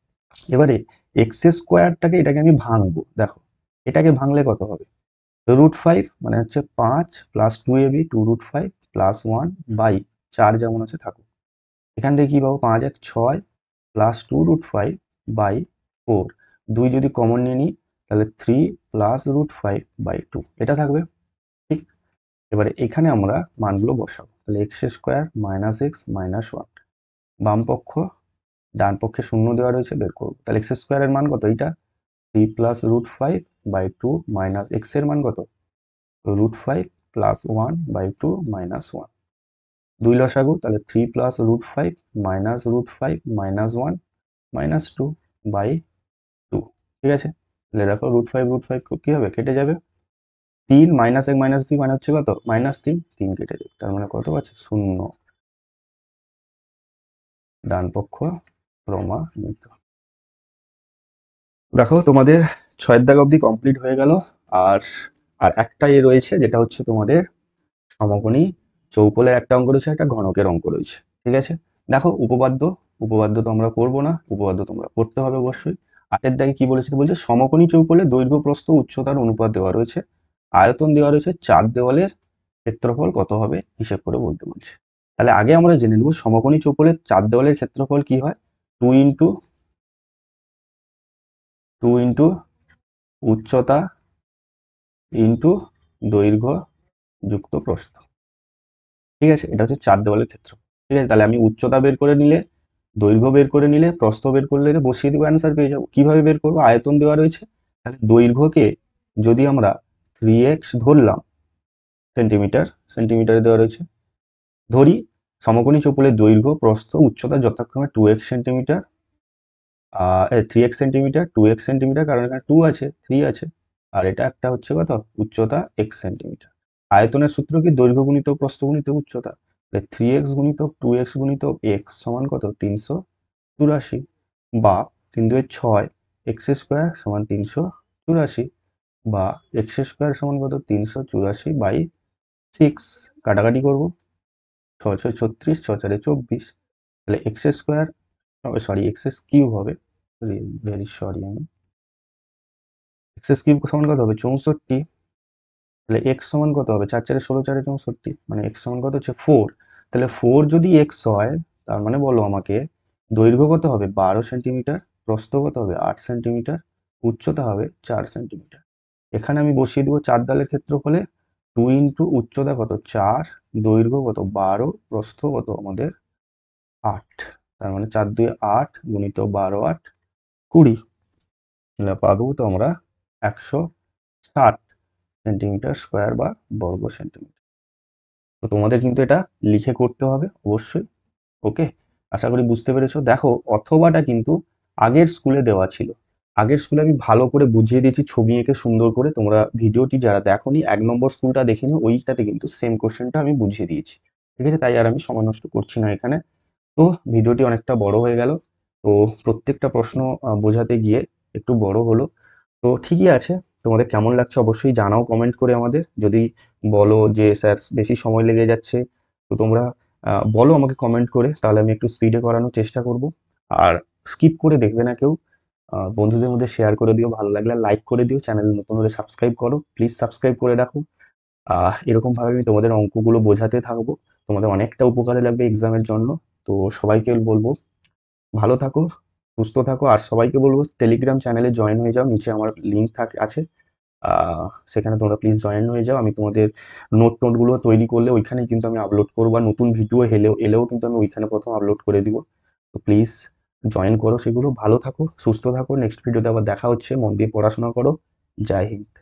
এবারে এক্স স্কোয়ারটাকে, এটাকে আমি ভাঙবো, দেখো এটাকে ভাঙলে কত হবে, √5 মানে হচ্ছে 5 + 2ab 2√5 + 1 বাই 4 যেমন আছে থাকুক। এখান থেকে কি পাবো, 5 × 6 + 2√5 বাই 4, 2 যদি কমন নিয়ে নিই তাহলে 3 + √5 বাই 2 এটা থাকবে। ঠিক, এবারে এখানে আমরা মানগুলো বসাবো, তাহলে x square minus x minus 1, বাম পক্ষ ডান পক্ষে শূন্য দেওয়া রয়েছে, বের করবো, তাহলে এক্স স্কোয়ারের মান কত, এটা 3 + √5 বাই 2 মাইনাস এক্স এর মান কত, √5 + 1 বাই 2 মাইনাস 1, 2 লসাগু, তাহলে 3 + √5 মাইনাস √5 মাইনাস 1 মাইনাস 2 বাই 2। ঠিক আছে, তাহলে দেখো √5 কি হবে, কেটে যাবে, 3 - 1 - 2 মানে হচ্ছে কত, -3, 3 কেটে যাবে, তার মানে কত আছে, 0, ডান পক্ষ প্রমাণিত। দেখো তোমাদের 6 দাগ অবধি কমপ্লিট হয়ে গেল। আর আর একটা রয়েছে, যেটা হচ্ছে তোমাদের সমকোণী চৌকোলের একটা অঙ্ক রয়েছে, একটা ঘনকের অঙ্ক রয়েছে। ঠিক আছে, দেখো উপপাদ্য, উপপাদ্য তো আমরা করবো না, উপপাদ্য তোমরা করতে হবে অবশ্যই। 8 দাগে কি বলেছে, বলছে সমকোণী চৌকোলে দৈর্ঘ্য প্রস্থ উচ্চতার অনুপাত দেওয়া রয়েছে, আয়তন দেওয়া রয়েছে, 4 দেওয়ালের ক্ষেত্রফল কত হবে হিসেব করে বলতে বলছে। তাহলে আগে আমরা জেনে নেব সমকোণী চৌকোলের 4 দেওয়ালের ক্ষেত্রফল কি হয়, 2 × উচ্চতা ইন্টু দৈর্ঘ্য যুক্ত প্রস্থ। ঠিক আছে, এটা হচ্ছে 4 দেওয়ালের ক্ষেত্র। ঠিক আছে, তাহলে আমি উচ্চতা বের করে নিলে, দৈর্ঘ্য বের করে নিলে, প্রস্থ বের করলে বসিয়ে দিব, অ্যান্সার পেয়ে যাবো। কিভাবে বের করবো, আয়তন দেওয়া রয়েছে, তাহলে দৈর্ঘ্যকে যদি আমরা 3x ধরলাম, সেন্টিমিটার, সেন্টিমিটারে দেওয়া রয়েছে, ধরি সমকোণী চৌকোলের দৈর্ঘ্য প্রস্থ উচ্চতা যথাক্রমে 2x centimetre, 3x centimetre, 2x centimetre, কারণ এখানে 2 আছে, 3 আছে, আর এটা একটা হচ্ছে কত, উচ্চতা x সেন্টিমিটার। আয়তনের সূত্র কি, দৈর্ঘ্য গুণিত প্রস্থ গুণিত উচ্চতা, 3x গুণিতক 2x গুণিতক x সমান কত, 384, বা 3 2 6, x স্কোয়ার সমান 384, বা x স্কোয়ার সমান কত, 384 বাই 6, কাটাকাটি করবো, 6 6 36, 6 4 24, তাহলে x square, sorry x cube হবে, ভেরি সরি, আমি এক্স কিউব সমান কত হবে, 64, তাহলে এক্স সমান কত হবে, 4 4 16, 4 64, মানে এক্স সমান কত হচ্ছে 4। তাহলে 4 যদি এক্স হয়, তার মানে বলো আমাকে দৈর্ঘ্য কত হবে, 12 সেন্টিমিটার, প্রস্থ কত হবে, 8 সেন্টিমিটার, উচ্চতা হবে 4 সেন্টিমিটার। এখানে আমি বসিয়ে দিব 4 দেওয়ালের ক্ষেত্রফলে 2 × উচ্চতা কত, 4, দৈর্ঘ্য কত 12, প্রস্থ কত আমাদের 8, তার মানে 4 2 8 গুণিত 12 8 20, তাহলে পাবো তো আমরা 160 সেন্টিমিটার স্কোয়ার বা বর্গ সেন্টিমিটার। তো তোমাদের কিন্তু এটা লিখে করতে হবে অবশ্যই। ওকে, আশা করি বুঝতে পেরেছো। দেখো অথবাটা কিন্তু আগের স্কুলে দেওয়া ছিল, আগের স্কুলে আমি ভালো করে বুঝিয়ে দিয়েছি ছবি এঁকে সুন্দর করে, তোমরা ভিডিওটি যারা দেখোনি 1 নম্বর স্কুলটা দেখে নিও, ওইটাতে কিন্তু সেম কোশ্চেনটা আমি বুঝিয়ে দিয়েছি। ঠিক আছে, তাই আর আমি সময় নষ্ট করছি না এখানে। তো ভিডিওটি অনেকটা বড় হয়ে গেল। তো প্রত্যেকটা প্রশ্ন বোঝাতে গিয়ে একটু বড় হলো। তো ঠিকই আছে। তোমাদের কেমন লাগছে অবশ্যই জানাও কমেন্ট করে আমাদের। যদি বলো যে স্যার বেশি সময় লেগে যাচ্ছে, তো তোমরা বলো আমাকে কমেন্ট করে, তাহলে আমি একটু স্পিডে করানোর চেষ্টা করব। আর স্কিপ করে দেখবে না কেউ। বন্ধুদের মধ্যে শেয়ার করে দিও, ভালো লাগলে লাইক করে দিও, চ্যানেল নতুন হলে সাবস্ক্রাইব করো, প্লিজ সাবস্ক্রাইব করে রাখো। এরকমভাবে আমি তোমাদের অঙ্কগুলো বোঝাতে থাকবো। তোমাদের অনেকটা উপকারে লাগবে এক্সামের জন্য। তো সবাইকে বলবো ভালো থাকো, সুস্থ থাকো, আর সবাইকে বলবো টেলিগ্রাম চ্যানেলে জয়েন হয়ে যাও, নিচে আমার লিঙ্ক আছে। সেখানে তোমরা প্লিজ জয়েন হয়ে যাও। আমি তোমাদের নোটগুলো তৈরি করলে ওইখানেই কিন্তু আমি আপলোড করবো, আর নতুন ভিডিও এলেও কিন্তু আমি ওইখানে প্রথম আপলোড করে দিব। তো প্লিজ জয়েন করো সেগুলো। ভালো থাকো, সুস্থ থাকো, নেক্সট ভিডিওতে আবার দেখা হচ্ছে। মন দিয়ে পড়াশোনা করো। জয় হিন্দ।